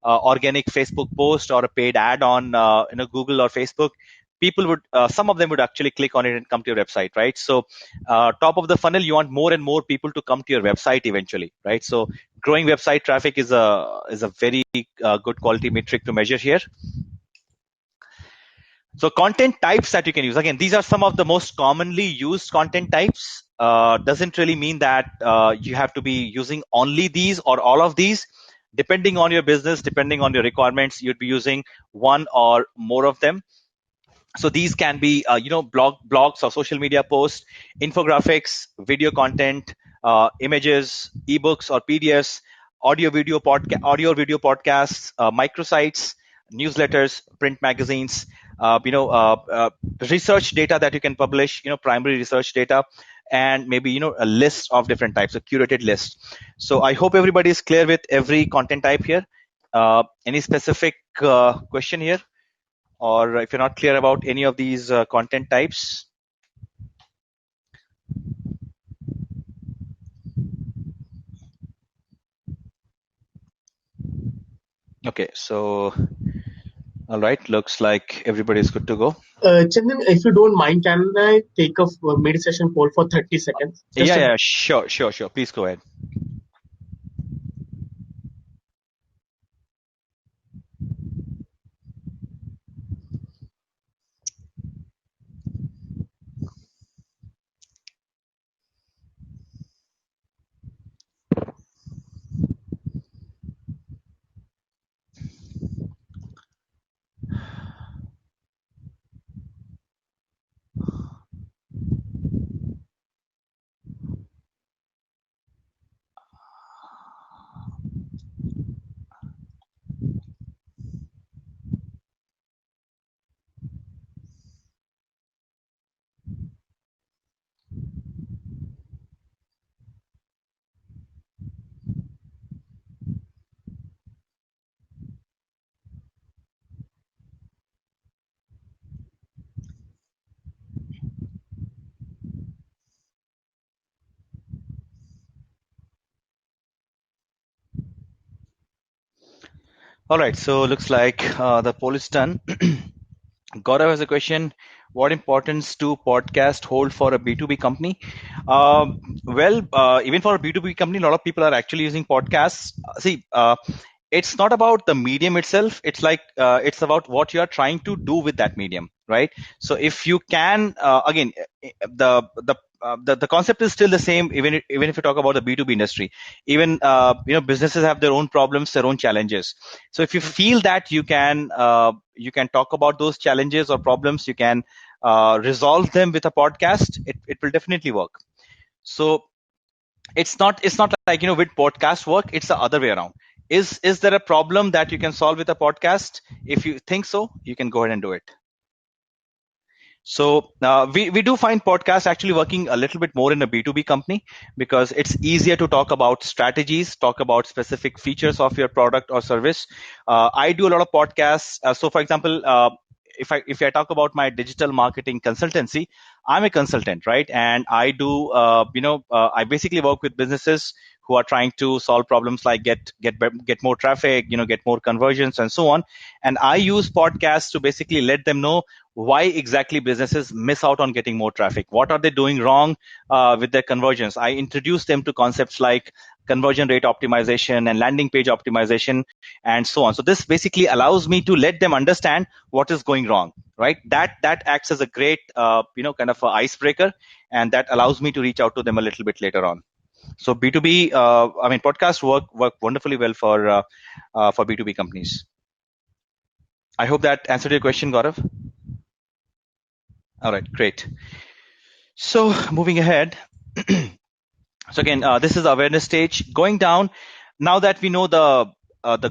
organic Facebook post or a paid ad on Google or Facebook. people would, some of them would actually click on it and come to your website, right? So top of the funnel, you want more and more people to come to your website eventually, right? So growing website traffic is a very good quality metric to measure here. So content types that you can use. Again, these are some of the most commonly used content types. Doesn't really mean that you have to be using only these or all of these. Depending on your business, depending on your requirements, you'd be using one or more of them. So these can be, blogs or social media posts, infographics, video content, images, ebooks or PDFs, audio video podcasts, microsites, newsletters, print magazines, research data that you can publish, primary research data, and maybe a list of different types, a curated list. So I hope everybody is clear with every content type here. Any specific question here? Or if you're not clear about any of these content types. Okay, so all right, looks like everybody's good to go. Chandan, if you don't mind, can I take a mid-session poll for 30 seconds? Yeah, sure. Please go ahead. All right, so looks like the poll is done. Gaurav has a question. What importance do podcasts hold for a B2B company? Even for a B2B company, a lot of people are actually using podcasts. It's not about the medium itself. It's like it's about what you are trying to do with that medium, right? So if you can, again, the concept is still the same, even if you talk about the B2B industry. Even businesses have their own problems, their own challenges. So if you feel that you can talk about those challenges or problems, you can resolve them with a podcast, it will definitely work. So it's not like with podcast work, it's the other way around. Is there a problem that you can solve with a podcast? If you think so, you can go ahead and do it. So we do find podcasts actually working a little bit more in a B2B company, because it's easier to talk about strategies, talk about specific features of your product or service. I do a lot of podcasts. So for example, if I talk about my digital marketing consultancy, I'm a consultant, right? And I do, I basically work with businesses who are trying to solve problems like get more traffic, get more conversions and so on. And I use podcasts to basically let them know why exactly businesses miss out on getting more traffic. What are they doing wrong with their conversions? I introduce them to concepts like conversion rate optimization and landing page optimization and so on. So this basically allows me to let them understand what is going wrong, right? That acts as a great, kind of a icebreaker, and that allows me to reach out to them a little bit later on. So B2B, podcasts work wonderfully well for B2B companies. I hope that answered your question, Gaurav. All right, great. So moving ahead. So again, this is the awareness stage. Going down, now that we know the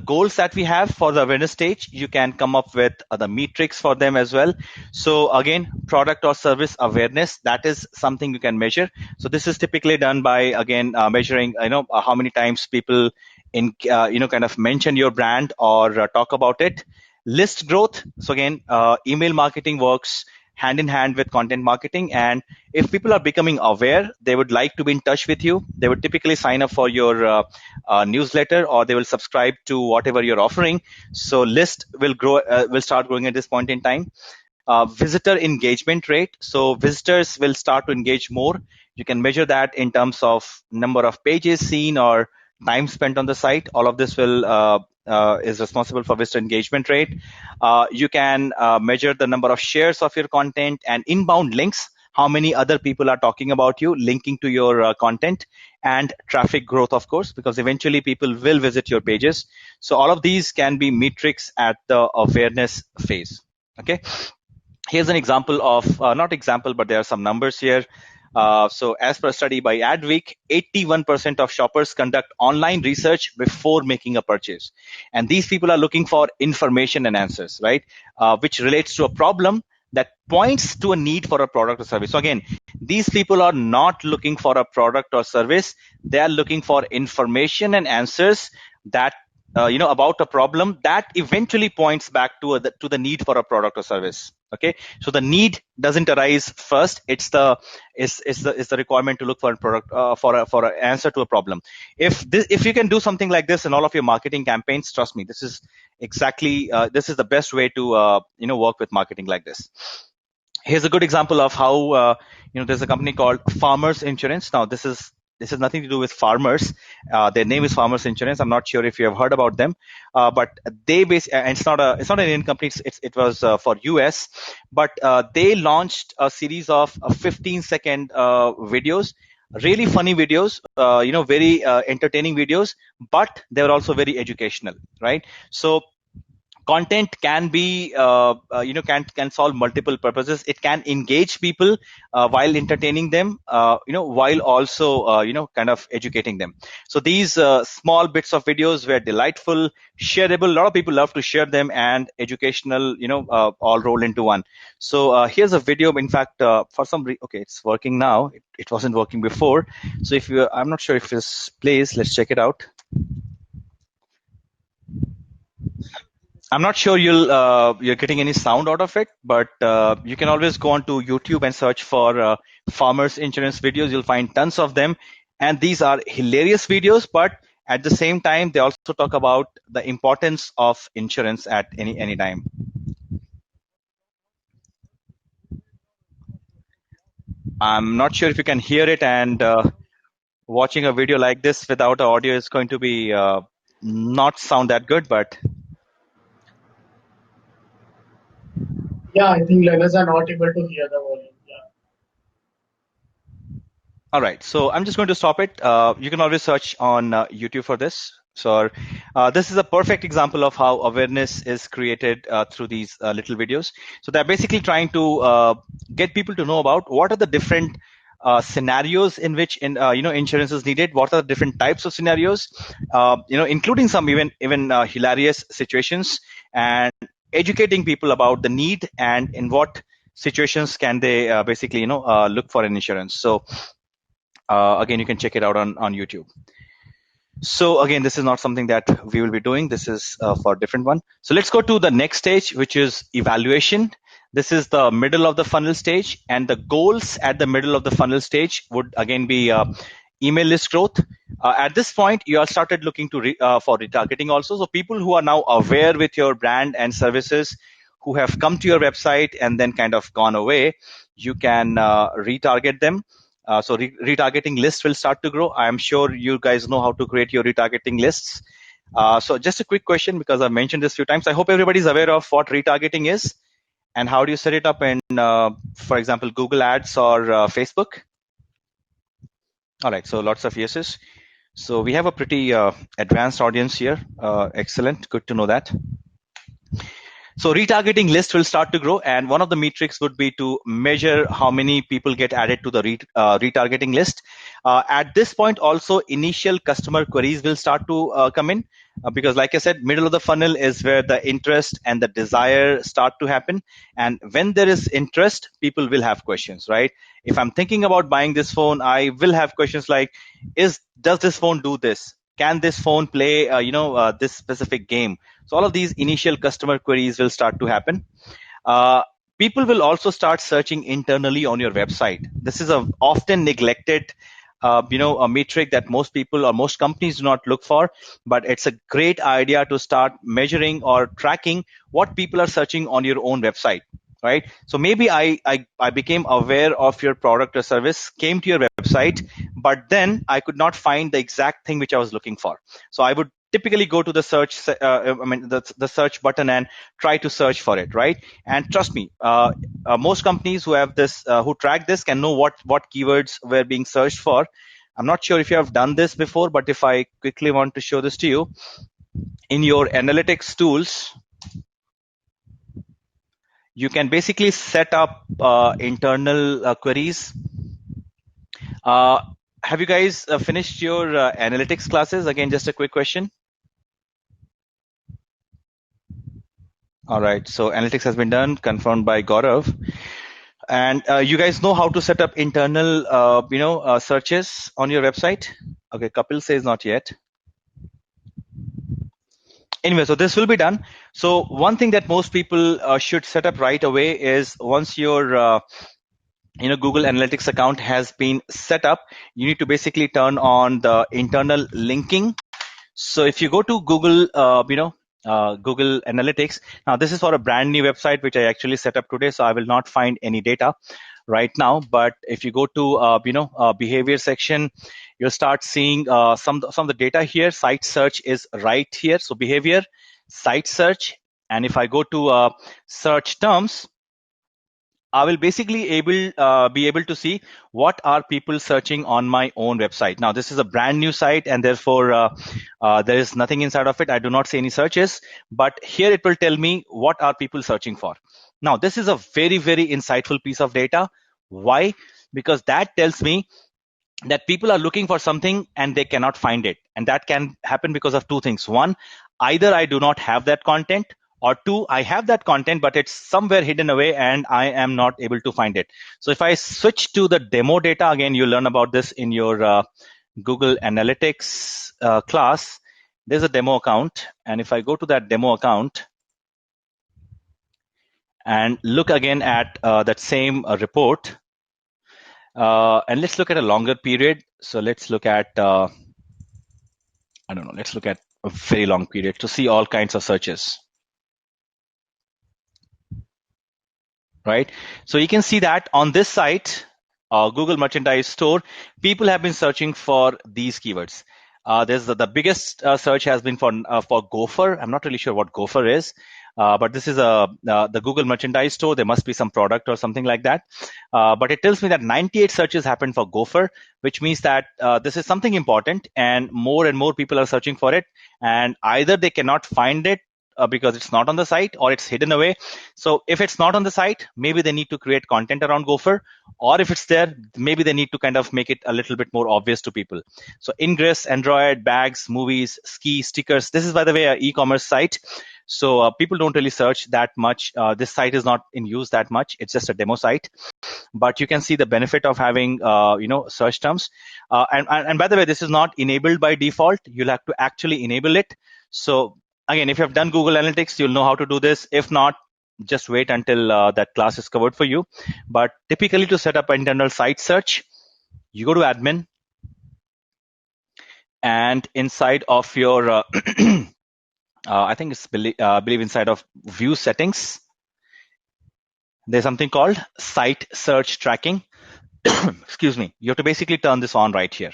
goals that we have for the awareness stage, you can come up with the metrics for them as well. So again, product or service awareness, that is something you can measure. So this is typically done by, again, measuring, how many times people kind of mention your brand or talk about it. List growth. So again, email marketing works hand in hand with content marketing. And if people are becoming aware, they would like to be in touch with you. They would typically sign up for your newsletter, or they will subscribe to whatever you're offering. So list will grow, will start growing at this point in time. visitor engagement rate. So visitors will start to engage more. You can measure that in terms of number of pages seen or time spent on the site. All of this will is responsible for visitor engagement rate. You can measure the number of shares of your content and inbound links, how many other people are talking about you, linking to your content, and traffic growth, of course, because eventually people will visit your pages. So all of these can be metrics at the awareness phase. Okay. Here's an example of, not example, but there are some numbers here. So as per a study by Adweek, 81% of shoppers conduct online research before making a purchase. And these people are looking for information and answers, right? Which relates to a problem that points to a need for a product or service. So again, these people are not looking for a product or service. They are looking for information and answers that about a problem that eventually points back to the need for a product or service. Okay, so the need doesn't arise first. It's the requirement to look for a product for an answer to a problem. If you can do something like this in all of your marketing campaigns, trust me, this is exactly this is the best way to work with marketing like this. Here's a good example of how there's a company called Farmers Insurance. Now this is nothing to do with farmers. Their name is Farmers Insurance. I'm not sure if you have heard about them, but they and it's not an Indian company. It was for US, but they launched a series of 15-second videos, really funny videos, very entertaining videos, but they were also very educational, right? So content can be can solve multiple purposes. It can engage people while entertaining them, while also kind of educating them. So these small bits of videos were delightful, shareable. A lot of people love to share them, and educational, all roll into one. So here's a video. In fact, for some okay, it's working now. It wasn't working before. So if you, I'm not sure if this plays. Let's check it out. I'm not sure you're getting any sound out of it, but you can always go onto YouTube and search for Farmers Insurance videos. You'll find tons of them, and these are hilarious videos. But at the same time, they also talk about the importance of insurance at any time. I'm not sure if you can hear it, and watching a video like this without audio is going to be not sound that good, but. Yeah, I think learners are not able to hear the volume. Yeah. All right, so I'm just going to stop it. You can always search on YouTube for this. So this is a perfect example of how awareness is created through these little videos. So they're basically trying to get people to know about what are the different scenarios in which insurance is needed. What are the different types of scenarios, including some even hilarious situations, and educating people about the need and in what situations can they basically look for an insurance. So again, you can check it out on YouTube. So again, this is not something that we will be doing. This is for a different one. So let's go to the next stage, which is evaluation. This is the middle of the funnel stage, and the goals at the middle of the funnel stage would again be email list growth. At this point, you all started looking to for retargeting also. So people who are now aware with your brand and services, who have come to your website and then kind of gone away, you can retarget them. So retargeting lists will start to grow. I'm sure you guys know how to create your retargeting lists. So just a quick question, because I've mentioned this a few times. I hope everybody's aware of what retargeting is and how do you set it up in, for example, Google Ads or Facebook. All right, so lots of yeses. So we have a pretty advanced audience here. Excellent, good to know that. So retargeting list will start to grow, and one of the metrics would be to measure how many people get added to the retargeting list. At this point, also initial customer queries will start to come in, because like I said, middle of the funnel is where the interest and the desire start to happen. And when there is interest, people will have questions, right? If I'm thinking about buying this phone, I will have questions like, does this phone do this? Can this phone play, this specific game? So all of these initial customer queries will start to happen. People will also start searching internally on your website. This is a often neglected, a metric that most people or most companies do not look for, but it's a great idea to start measuring or tracking what people are searching on your own website. right? So maybe I became aware of your product or service, came to your website, but then I could not find the exact thing which I was looking for. So I would typically go to the search, the search button and try to search for it, right? And trust me, most companies who have this, who track this, can know what keywords were being searched for. I'm not sure if you have done this before, but if I quickly want to show this to you, in your analytics tools, you can basically set up internal queries. Have you guys finished your analytics classes? Again, just a quick question. All right, so analytics has been done, confirmed by Gaurav. And you guys know how to set up internal, searches on your website? Okay, Kapil says not yet. Anyway, so this will be done. So one thing that most people should set up right away is, once your Google Analytics account has been set up, you need to basically turn on the internal linking. So if you go to Google, Google Analytics, now this is for a brand new website which I actually set up today, so I will not find any data right now. But if you go to behavior section, you'll start seeing some of the data here. Site search is right here. So behavior, site search, and if I go to search terms, I will basically be able to see what are people searching on my own website. Now, this is a brand new site, and therefore there is nothing inside of it. I do not see any searches, but here it will tell me what are people searching for. Now, this is a very, very insightful piece of data. Why? Because that tells me that people are looking for something and they cannot find it. And that can happen because of two things. One, either I do not have that content, or two, I have that content, but it's somewhere hidden away and I am not able to find it. So if I switch to the demo data, again, you learn about this in your Google Analytics class. There's a demo account. And if I go to that demo account and look again at that same report, and let's look at a longer period. So let's look at, let's look at a very long period to see all kinds of searches. Right? So you can see that on this site, Google Merchandise Store, people have been searching for these keywords. There's the biggest search has been for Gopher. I'm not really sure what Gopher is, but this is the Google Merchandise Store. There must be some product or something like that. But it tells me that 98 searches happened for Gopher, which means that this is something important, and more people are searching for it. And either they cannot find it because it's not on the site, or it's hidden away. So if it's not on the site, maybe they need to create content around Gopher, or if it's there, maybe they need to kind of make it a little bit more obvious to people. So Ingress, Android, bags, movies, ski, stickers. This is, by the way, an e-commerce site. So people don't really search that much. This site is not in use that much. It's just a demo site. But you can see the benefit of having, search terms. And by the way, this is not enabled by default. You'll have to actually enable it. So again, if you have done Google Analytics, you'll know how to do this. If not, just wait until that class is covered for you. But typically, to set up an internal site search, you go to admin, and inside of your, I think it's believe inside of view settings, there's something called site search tracking. Excuse me. You have to basically turn this on right here.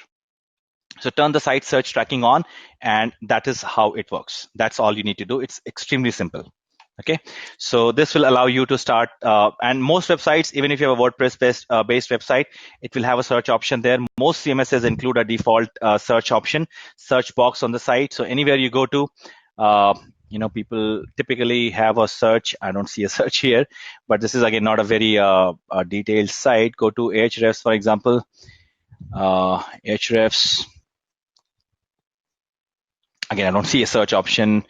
So turn the site search tracking on, and that is how it works. That's all you need to do. It's extremely simple. Okay, so this will allow you to start, and most websites, even if you have a WordPress based website, it will have a search option there. Most CMSs include a default search option, search box on the site. So anywhere you go to, people typically have a search. I don't see a search here, but this is again not a very detailed site. Go to Ahrefs, for example. Ahrefs. Again, I don't see a search option,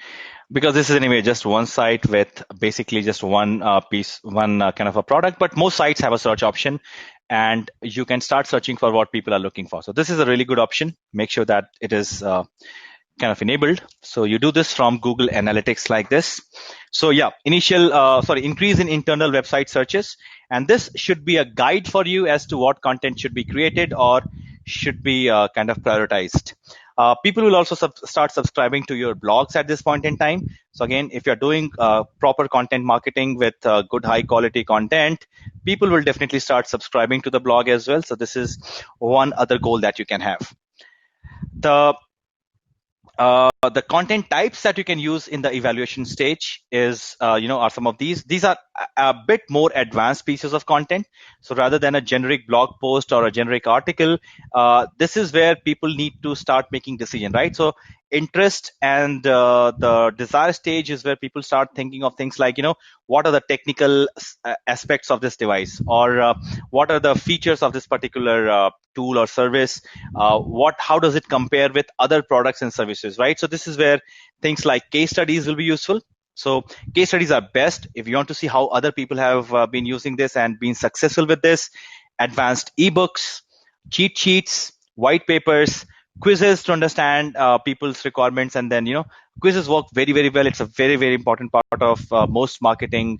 because this is anyway just one site with basically just one kind of a product. But most sites have a search option, and you can start searching for what people are looking for. So this is a really good option. Make sure that it is kind of enabled. So you do this from Google Analytics like this. So yeah, increase in internal website searches. And this should be a guide for you as to what content should be created or should be kind of prioritized. People will also start subscribing to your blogs at this point in time. So again, if you're doing proper content marketing with good high quality content, people will definitely start subscribing to the blog as well. So this is one other goal that you can have. The content types that you can use in the evaluation stage is, are some of these. These are a bit more advanced pieces of content. So rather than a generic blog post or a generic article, this is where people need to start making decision, right? So interest and the desire stage is where people start thinking of things like, what are the technical aspects of this device, or what are the features of this particular tool or service, how does it compare with other products and services, right? So this is where things like case studies will be useful. So case studies are best if you want to see how other people have been using this and been successful with this. Advanced ebooks, cheat sheets, white papers, quizzes to understand people's requirements, and then quizzes work very, very well. It's a very, very important part of most marketing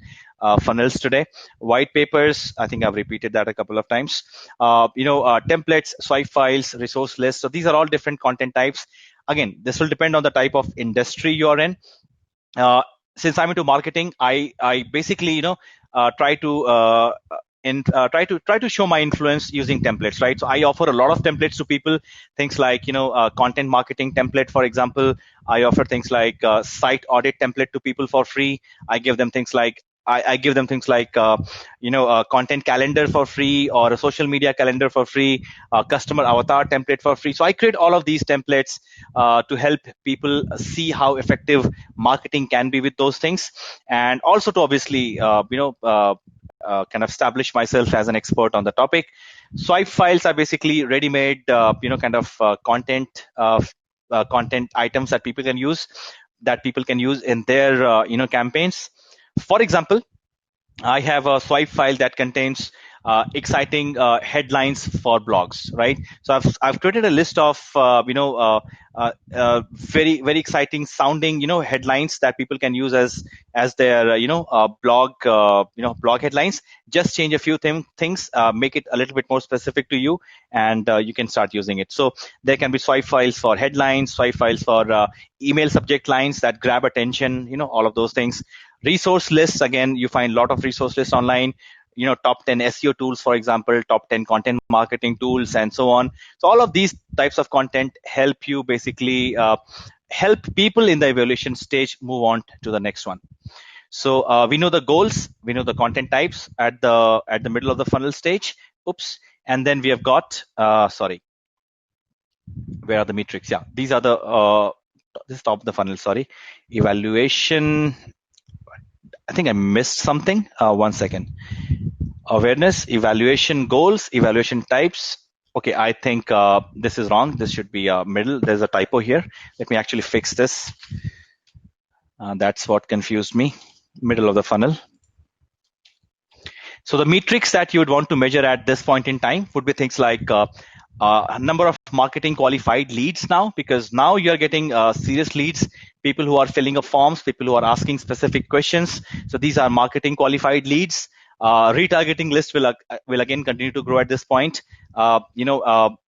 funnels today. White papers, I think I've repeated that a couple of times. Templates, swipe files, resource lists. So these are all different content types. Again, this will depend on the type of industry you're in. Since I'm into marketing, I basically try to try to show my influence using templates, right? So I offer a lot of templates to people, things like content marketing template, for example. I offer things like site audit template to people for free. I give them things like content calendar for free, or a social media calendar for free, customer avatar template for free. So I create all of these templates to help people see how effective marketing can be with those things, and also to obviously kind of establish myself as an expert on the topic. Swipe files are basically ready-made, content items that people can use in their campaigns. For example, I have a swipe file that contains exciting headlines for blogs, right? So I've created a list of very, very exciting sounding headlines that people can use as their blog headlines. Just change a few things, make it a little bit more specific to you, and you can start using it. So there can be swipe files for headlines, swipe files for email subject lines that grab attention, all of those things. Resource lists, again, you find a lot of resource lists online, top 10 SEO tools, for example, top 10 content marketing tools, and so on. So all of these types of content help you basically help people in the evaluation stage move on to the next one. So we know the goals, we know the content types at the middle of the funnel stage. And then we have got, where are the metrics? Yeah, these are this is top of the funnel, evaluation. I think I missed something. One second. Awareness, evaluation goals, evaluation types. Okay, I think this is wrong. This should be middle. There's a typo here. Let me actually fix this. That's what confused me. Middle of the funnel. So the metrics that you would want to measure at this point in time would be things like a number of marketing qualified leads now, because now you're getting serious leads, people who are filling up forms, people who are asking specific questions. So these are marketing qualified leads. Retargeting list will again continue to grow at this point.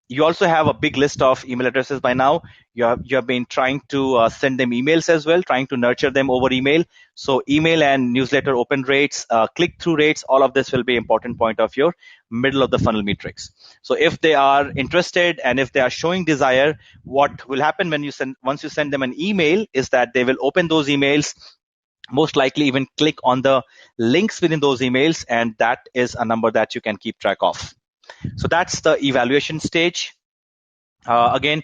You also have a big list of email addresses by now. You have been trying to send them emails as well, trying to nurture them over email. So email and newsletter open rates, click-through rates, all of this will be important point of your middle of the funnel metrics. So if they are interested and if they are showing desire, what will happen once you send them an email is that they will open those emails, most likely even click on the links within those emails, and that is a number that you can keep track of. So that's the evaluation stage. Again,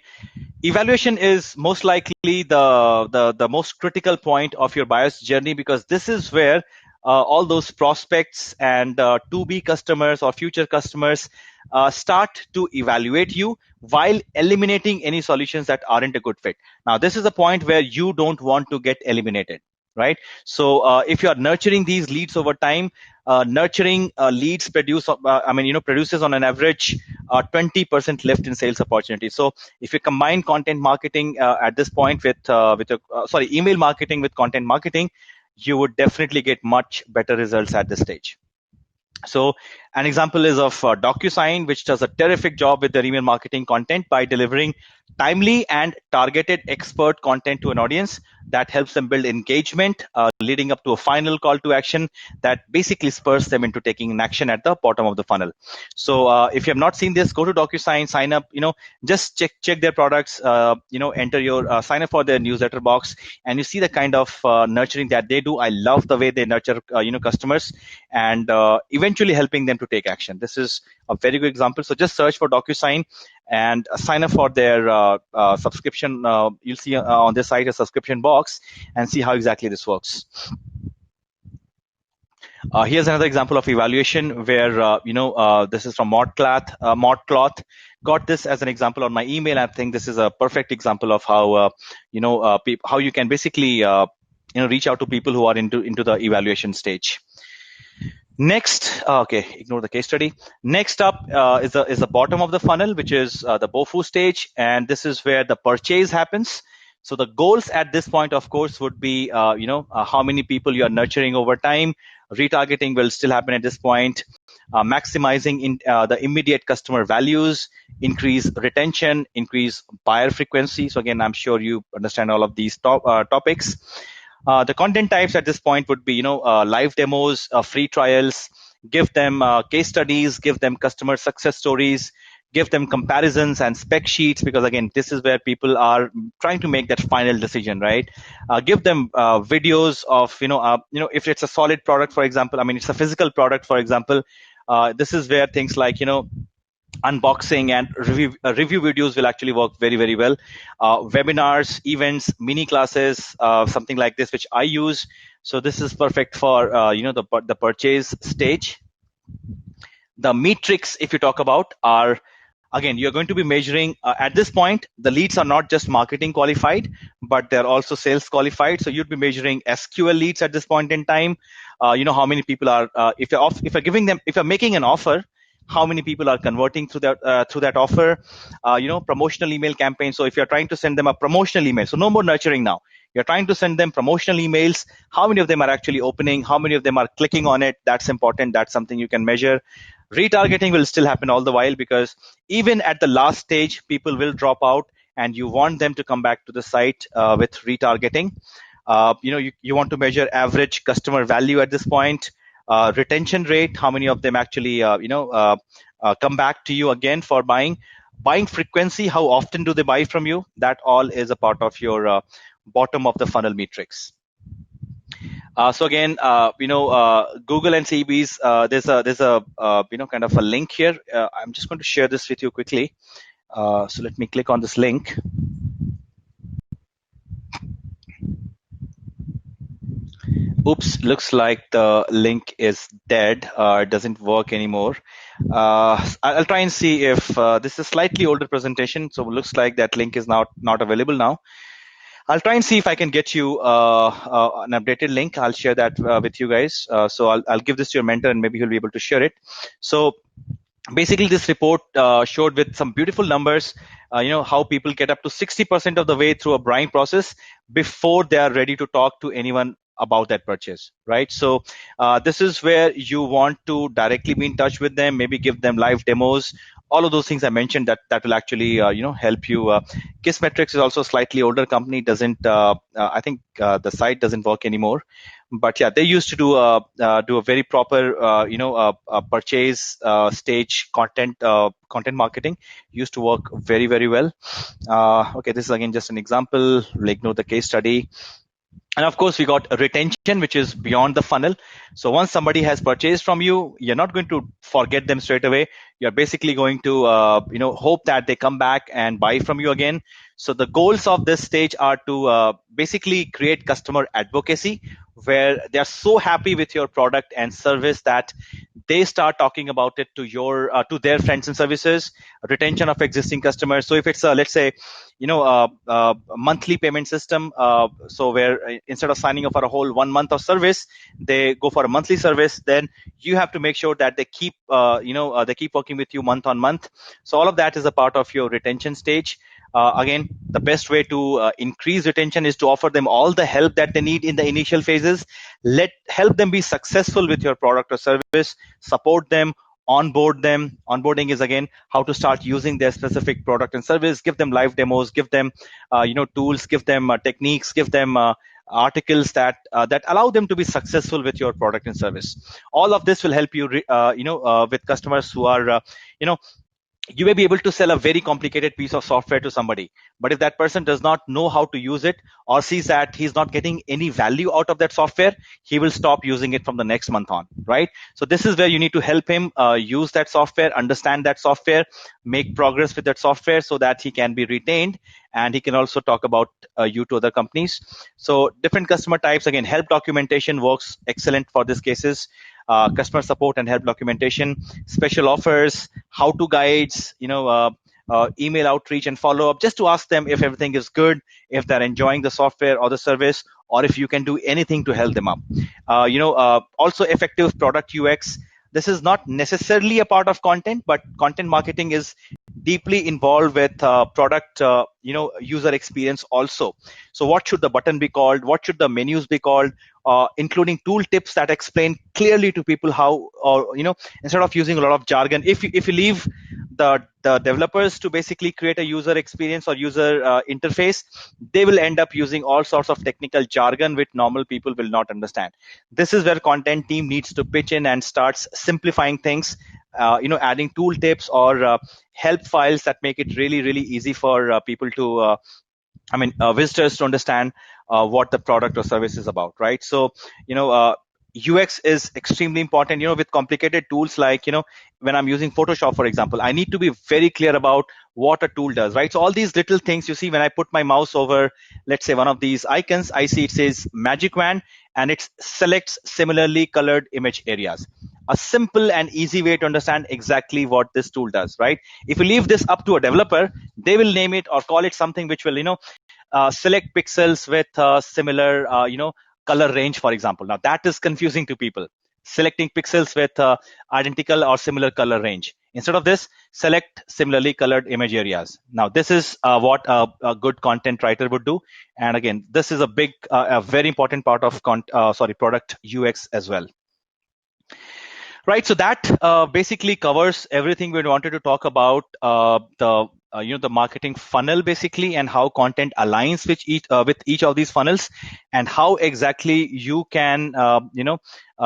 evaluation is most likely the most critical point of your buyer's journey, because this is where all those prospects and to-be customers or future customers start to evaluate you while eliminating any solutions that aren't a good fit. Now, this is a point where you don't want to get eliminated, right? So if you are nurturing these leads over time, nurturing leads produces on an average 20% lift in sales opportunity. So if you combine content marketing at this point with email marketing with content marketing, you would definitely get much better results at this stage. So an example is of DocuSign, which does a terrific job with their email marketing content by delivering timely and targeted expert content to an audience that helps them build engagement, leading up to a final call to action that basically spurs them into taking an action at the bottom of the funnel. So if you have not seen this, go to DocuSign, sign up, just check their products, enter your sign up for their newsletter box, and you see the kind of nurturing that they do. I love the way they nurture, customers, and eventually helping them to take action. This is a very good example. So just search for DocuSign and sign up for their subscription. You'll see on their site a subscription box and see how exactly this works. Here's another example of evaluation where, this is from ModCloth. Got this as an example on my email. I think this is a perfect example of how, how you can basically, reach out to people who are into the evaluation stage. Next, okay, ignore the case study. Next up is the bottom of the funnel, which is the BOFU stage, and this is where the purchase happens. So the goals at this point, of course, would be how many people you are nurturing over time. Retargeting will still happen at this point. Maximizing the immediate customer values, increase retention, increase buyer frequency. So again, I'm sure you understand all of these topics. The content types at this point would be, live demos, free trials, give them case studies, give them customer success stories, give them comparisons and spec sheets, because again, this is where people are trying to make that final decision, right? Give them videos of, if it's a solid product, for example, it's a physical product, for example, this is where things like, unboxing and review videos will actually work very, very well. Webinars, events, mini classes, something like this, which I use. So this is perfect for the purchase stage. The metrics, if you talk about, are, again, you're going to be measuring at this point, the leads are not just marketing qualified, but they're also sales qualified. So you'd be measuring SQL leads at this point in time. How many people are, if you're making an offer, how many people are converting through that offer, promotional email campaign. So if you're trying to send them a promotional email, so no more nurturing now. You're trying to send them promotional emails. How many of them are actually opening? How many of them are clicking on it? That's important. That's something you can measure. Retargeting will still happen all the while, because even at the last stage, people will drop out, and you want them to come back to the site with retargeting. You want to measure average customer value at this point. Retention rate, how many of them actually come back to you again for buying frequency, how often do they buy from you. That all is a part of your bottom of the funnel metrics. So again, Google and CBs, there's a kind of a link here. I'm just going to share this with you quickly. So let me click on this link. Oops, looks like the link is dead. It doesn't work anymore. I'll try and see if this is a slightly older presentation, so it looks like that link is not available now. I'll try and see if I can get you an updated link. I'll share that with you guys. So I'll give this to your mentor, and maybe he'll be able to share it. So basically, this report showed with some beautiful numbers, how people get up to 60% of the way through a buying process before they are ready to talk to anyone about that purchase, right? So this is where you want to directly be in touch with them, maybe give them live demos, all of those things I mentioned that will actually help you. Kissmetrics is also a slightly older company. Doesn't I think the site doesn't work anymore, but yeah, they used to do a very proper purchase stage content marketing. Used to work very, very well. Okay, this is again just an example. We'll ignore the case study. And of course, we got retention, which is beyond the funnel. So once somebody has purchased from you, you're not going to forget them straight away. You're basically going to, hope that they come back and buy from you again. So the goals of this stage are to basically create customer advocacy, where they're so happy with your product and service that they start talking about it to their friends and services. Retention of existing customers. So if it's let's say, a monthly payment system, so where instead of signing up for a whole 1 month of service, they go for a monthly service, then you have to make sure that they keep they keep working with you month on month. So all of that is a part of your retention stage. Again, the best way to increase retention is to offer them all the help that they need in the initial phases. Help them be successful with your product or service. Support them, onboard them. Onboarding is again how to start using their specific product and service. Give them live demos, give them tools, give them techniques, give them articles that allow them to be successful with your product and service. All of this will help you with customers who are you may be able to sell a very complicated piece of software to somebody, but if that person does not know how to use it or sees that he's not getting any value out of that software, he will stop using it from the next month on, right? So this is where you need to help him use that software, understand that software, make progress with that software so that he can be retained, and he can also talk about you to other companies. So different customer types, again, help documentation works excellent for these cases. Customer support and help documentation, special offers, how-to guides, email outreach and follow-up, just to ask them if everything is good, if they're enjoying the software or the service, or if you can do anything to help them up. Also effective product UX. This is not necessarily a part of content, but content marketing is deeply involved with product user experience also. So what should the button be called, what should the menus be called, including tool tips that explain clearly to people how, or instead of using a lot of jargon, if you leave the developers to basically create a user experience or user interface, they will end up using all sorts of technical jargon which normal people will not understand. This is where content team needs to pitch in and starts simplifying things, adding tool tips or help files that make it really, really easy for people to visitors to understand what the product or service is about, right? So UX is extremely important. With complicated tools like when I'm using Photoshop, for example, I need to be very clear about what a tool does, right? So all these little things, you see, when I put my mouse over, let's say, one of these icons, I see it says Magic Wand, and it selects similarly colored image areas. A simple and easy way to understand exactly what this tool does, right? If you leave this up to a developer, they will name it or call it something which will select pixels with similar color range, for example. Now that is confusing to people. Selecting pixels with identical or similar color range. Instead of this, select similarly colored image areas. Now this is what a good content writer would do. And again, this is a very important part of product UX as well. Right, so that basically covers everything we wanted to talk about the marketing funnel basically, and how content aligns with each of these funnels, and how exactly you can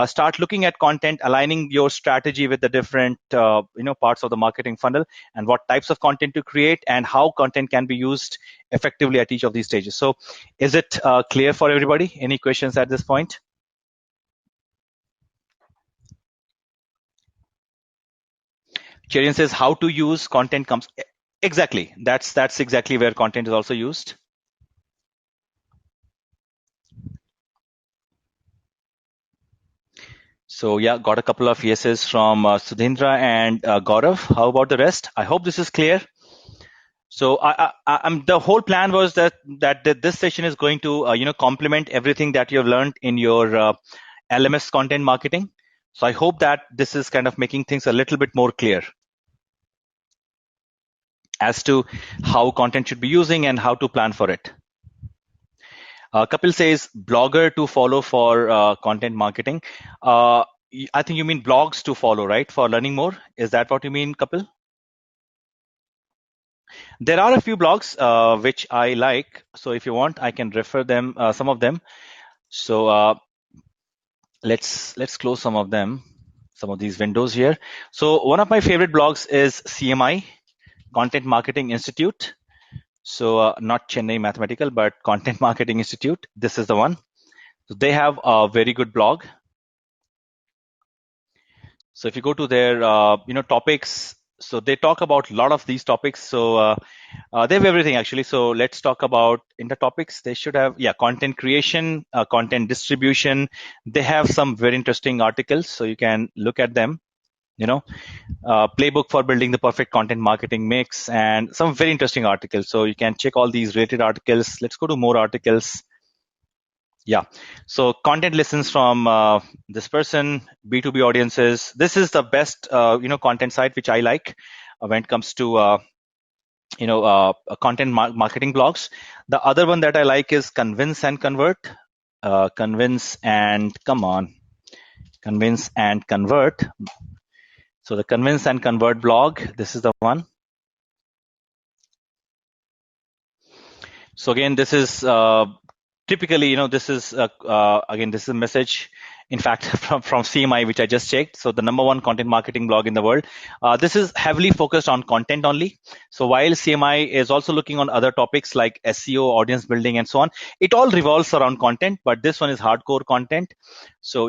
start looking at content, aligning your strategy with the different parts of the marketing funnel, and what types of content to create, and how content can be used effectively at each of these stages. So, is it clear for everybody? Any questions at this point? Cherian says how to use content comes exactly. That's exactly where content is also used. So yeah, got a couple of yeses from Sudhindra and Gaurav. How about the rest? I hope this is clear. So the whole plan was that this session is going to complement everything that you've learned in your LMS content marketing. So I hope that this is kind of making things a little bit more clear as to how content should be using and how to plan for it. Kapil says blogger to follow for content marketing. I think you mean blogs to follow, right? For learning more. Is that what you mean, Kapil? There are a few blogs which I like. So if you want, I can refer them, some of them. So let's close some of them, some of these windows here. So one of my favorite blogs is CMI, Content Marketing Institute. So not Chennai Mathematical, but Content Marketing Institute. This is the one. So they have a very good blog. So if you go to their topics, so they talk about a lot of these topics. So they have everything actually. So let's talk about in the topics. They should have content creation, content distribution. They have some very interesting articles, so you can look at them. Playbook for building the perfect content marketing mix, and some very interesting articles. So you can check all these related articles. Let's go to more articles. Yeah. So content listens from this person, B2B audiences. This is the best, content site which I like when it comes to content marketing blogs. The other one that I like is Convince and Convert. Convince and Convert. So the Convince and Convert blog, this is the one. So again, this is typically, this is again, this is a message, in fact, from CMI, which I just checked. So the #1 content marketing blog in the world. This is heavily focused on content only. So while CMI is also looking on other topics like SEO, audience building, and so on, it all revolves around content, but this one is hardcore content. So,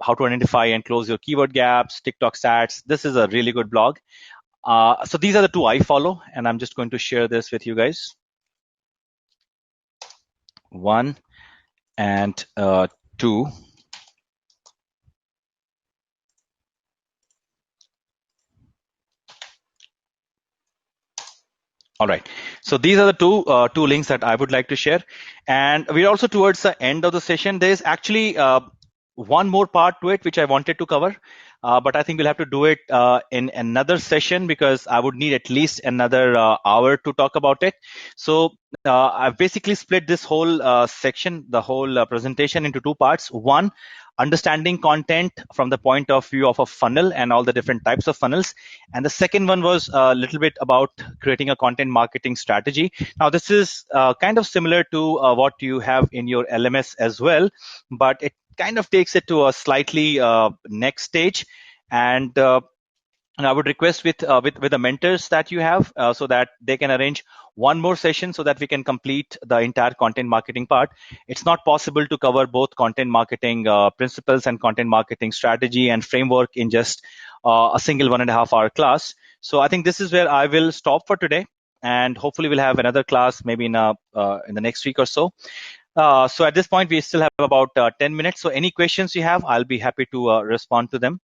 how to identify and close your keyword gaps, TikTok stats. This is a really good blog. So these are the two I follow, and I'm just going to share this with you guys. 1 and 2. All right. So these are the two links that I would like to share. And we're also towards the end of the session. There's actually one more part to it, which I wanted to cover. But I think we'll have to do it in another session because I would need at least another hour to talk about it. So I've basically split this whole section, the whole presentation into two parts. One, understanding content from the point of view of a funnel and all the different types of funnels. And the second one was a little bit about creating a content marketing strategy. Now, this is kind of similar to what you have in your LMS as well, but it kind of takes it to a slightly next stage. And I would request with the mentors that you have so that they can arrange one more session so that we can complete the entire content marketing part. It's not possible to cover both content marketing principles and content marketing strategy and framework in just a single 1.5 hour class. So I think this is where I will stop for today, and hopefully we'll have another class maybe in the next week or so. So at this point, we still have about 10 minutes. So any questions you have, I'll be happy to respond to them.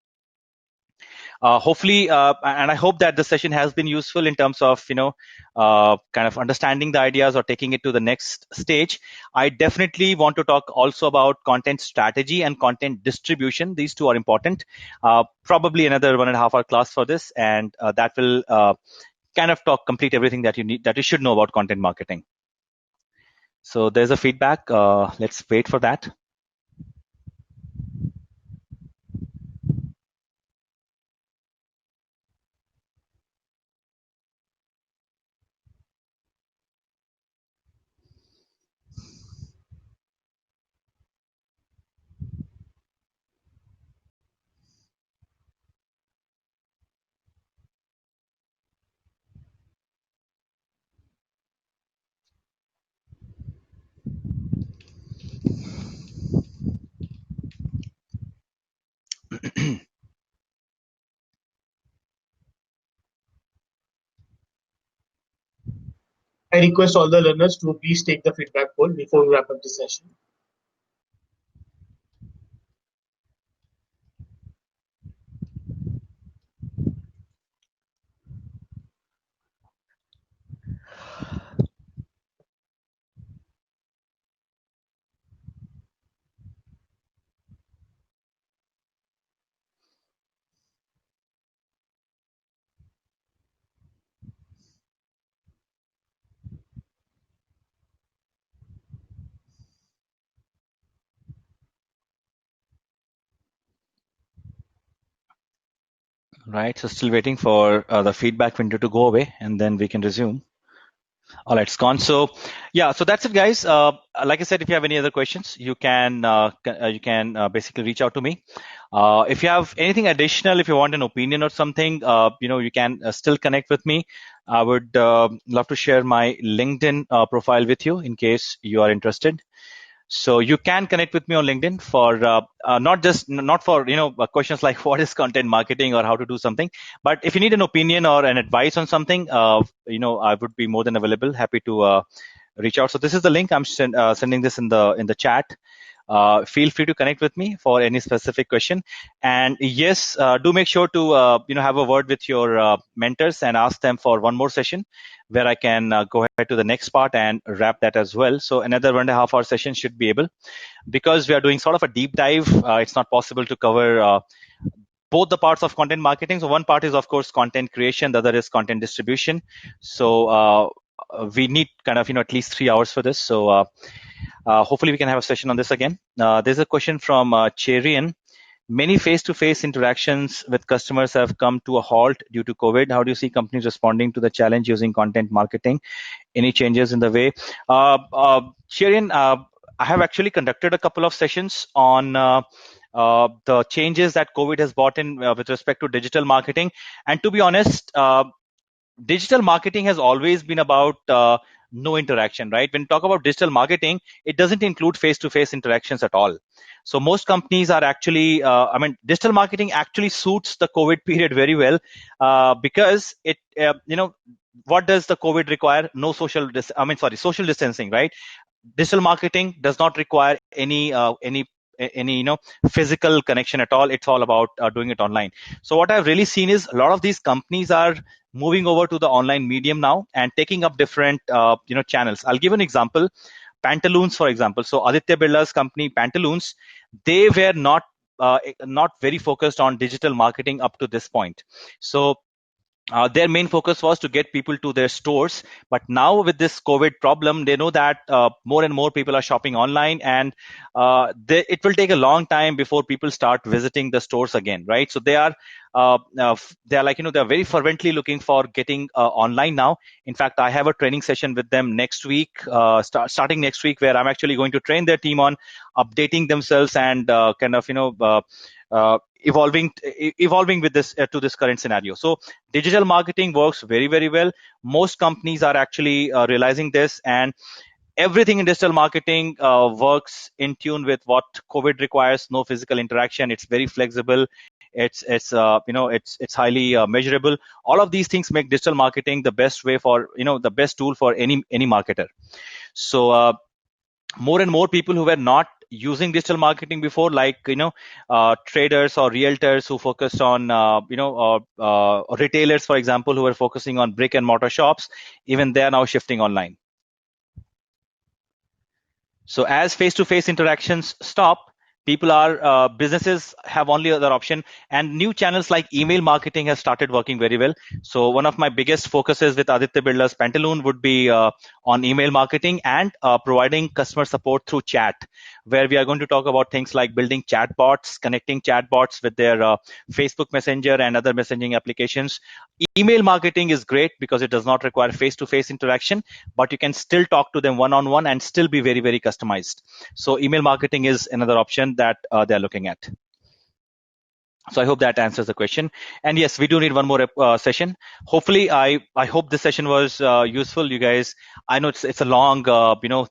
Hopefully, and I hope that the session has been useful in terms of, kind of understanding the ideas or taking it to the next stage. I definitely want to talk also about content strategy and content distribution. These two are important. Probably another 1.5 hour class for this, and that will kind of complete everything that you should know about content marketing. So there's a feedback. Let's wait for that. I request all the learners to please take the feedback poll before we wrap up the session. Right, so still waiting for the feedback window to go away, and then we can resume. All right, it's gone. So yeah, so that's it, guys. Like I said, if you have any other questions, you can basically reach out to me. If you have anything additional, if you want an opinion or something, you can still connect with me. I would love to share my LinkedIn profile with you in case you are interested. So you can connect with me on LinkedIn for not for questions like what is content marketing or how to do something, but if you need an opinion or an advice on something, I would be more than available, happy to reach out. So this is the link. I'm sending this in the chat. Feel free to connect with me for any specific question. And yes, do make sure to have a word with your mentors and ask them for one more session where I can go ahead to the next part and wrap that as well. So another 1.5 hour session should be able, because we are doing sort of a deep dive. It's not possible to cover both the parts of content marketing. So one part is of course content creation, the other is content distribution. So we need kind of at least 3 hours for this. So hopefully we can have a session on this again. There's a question from Cherian. Many face-to-face interactions with customers have come to a halt due to COVID. How do you see companies responding to the challenge using content marketing? Any changes in the way? Cherian, I have actually conducted a couple of sessions on the changes that COVID has brought in with respect to digital marketing. And to be honest, digital marketing has always been about no interaction, right? When you talk about digital marketing, it doesn't include face-to-face interactions at all. So most companies are actually, digital marketing actually suits the COVID period very well because it, what does the COVID require? No social distancing, right? Digital marketing does not require any physical connection at all. It's all about doing it online. So what I've really seen is a lot of these companies are moving over to the online medium now and taking up different channels. I'll give an example. Pantaloons, for example. So Aditya Birla's company Pantaloons, they were not very focused on digital marketing up to this point. So their main focus was to get people to their stores. But now with this COVID problem, they know that more and more people are shopping online, and it will take a long time before people start visiting the stores again, right? So they are they're very fervently looking for getting online now. In fact, I have a training session with them next week, starting next week, where I'm actually going to train their team on updating themselves and evolving with this to this current scenario. So digital marketing works very, very well. Most companies are actually realizing this, and everything in digital marketing works in tune with what COVID requires. No physical interaction. It's very flexible. It's highly measurable. All of these things make digital marketing the best way for the best tool for any marketer. So more and more people who were not using digital marketing before, like traders or realtors who focused on retailers, for example, who were focusing on brick and mortar shops, even they are now shifting online. So as face-to-face interactions stop, businesses have only other option, and new channels like email marketing has started working very well. So one of my biggest focuses with Aditya Birla's Pantaloon would be on email marketing and providing customer support through chat, where we are going to talk about things like building chatbots, connecting chatbots with their Facebook Messenger and other messaging applications. Email marketing is great because it does not require face-to-face interaction, but you can still talk to them one-on-one and still be very, very customized. So email marketing is another option that they're looking at. So I hope that answers the question. And yes, we do need one more session. Hopefully, I hope this session was useful, you guys. I know it's a long,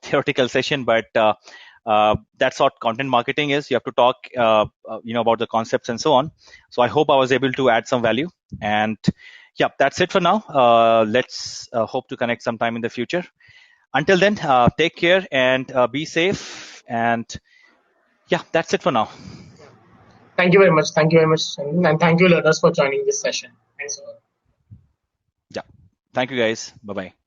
theoretical session, but that's what content marketing is. You have to talk, about the concepts and so on. So I hope I was able to add some value. And yeah, that's it for now. Let's hope to connect sometime in the future. Until then, take care and be safe. And yeah, that's it for now. Thank you very much. Thank you very much. And thank you, learners, for joining this session. Thanks a lot. Yeah. Thank you, guys. Bye-bye.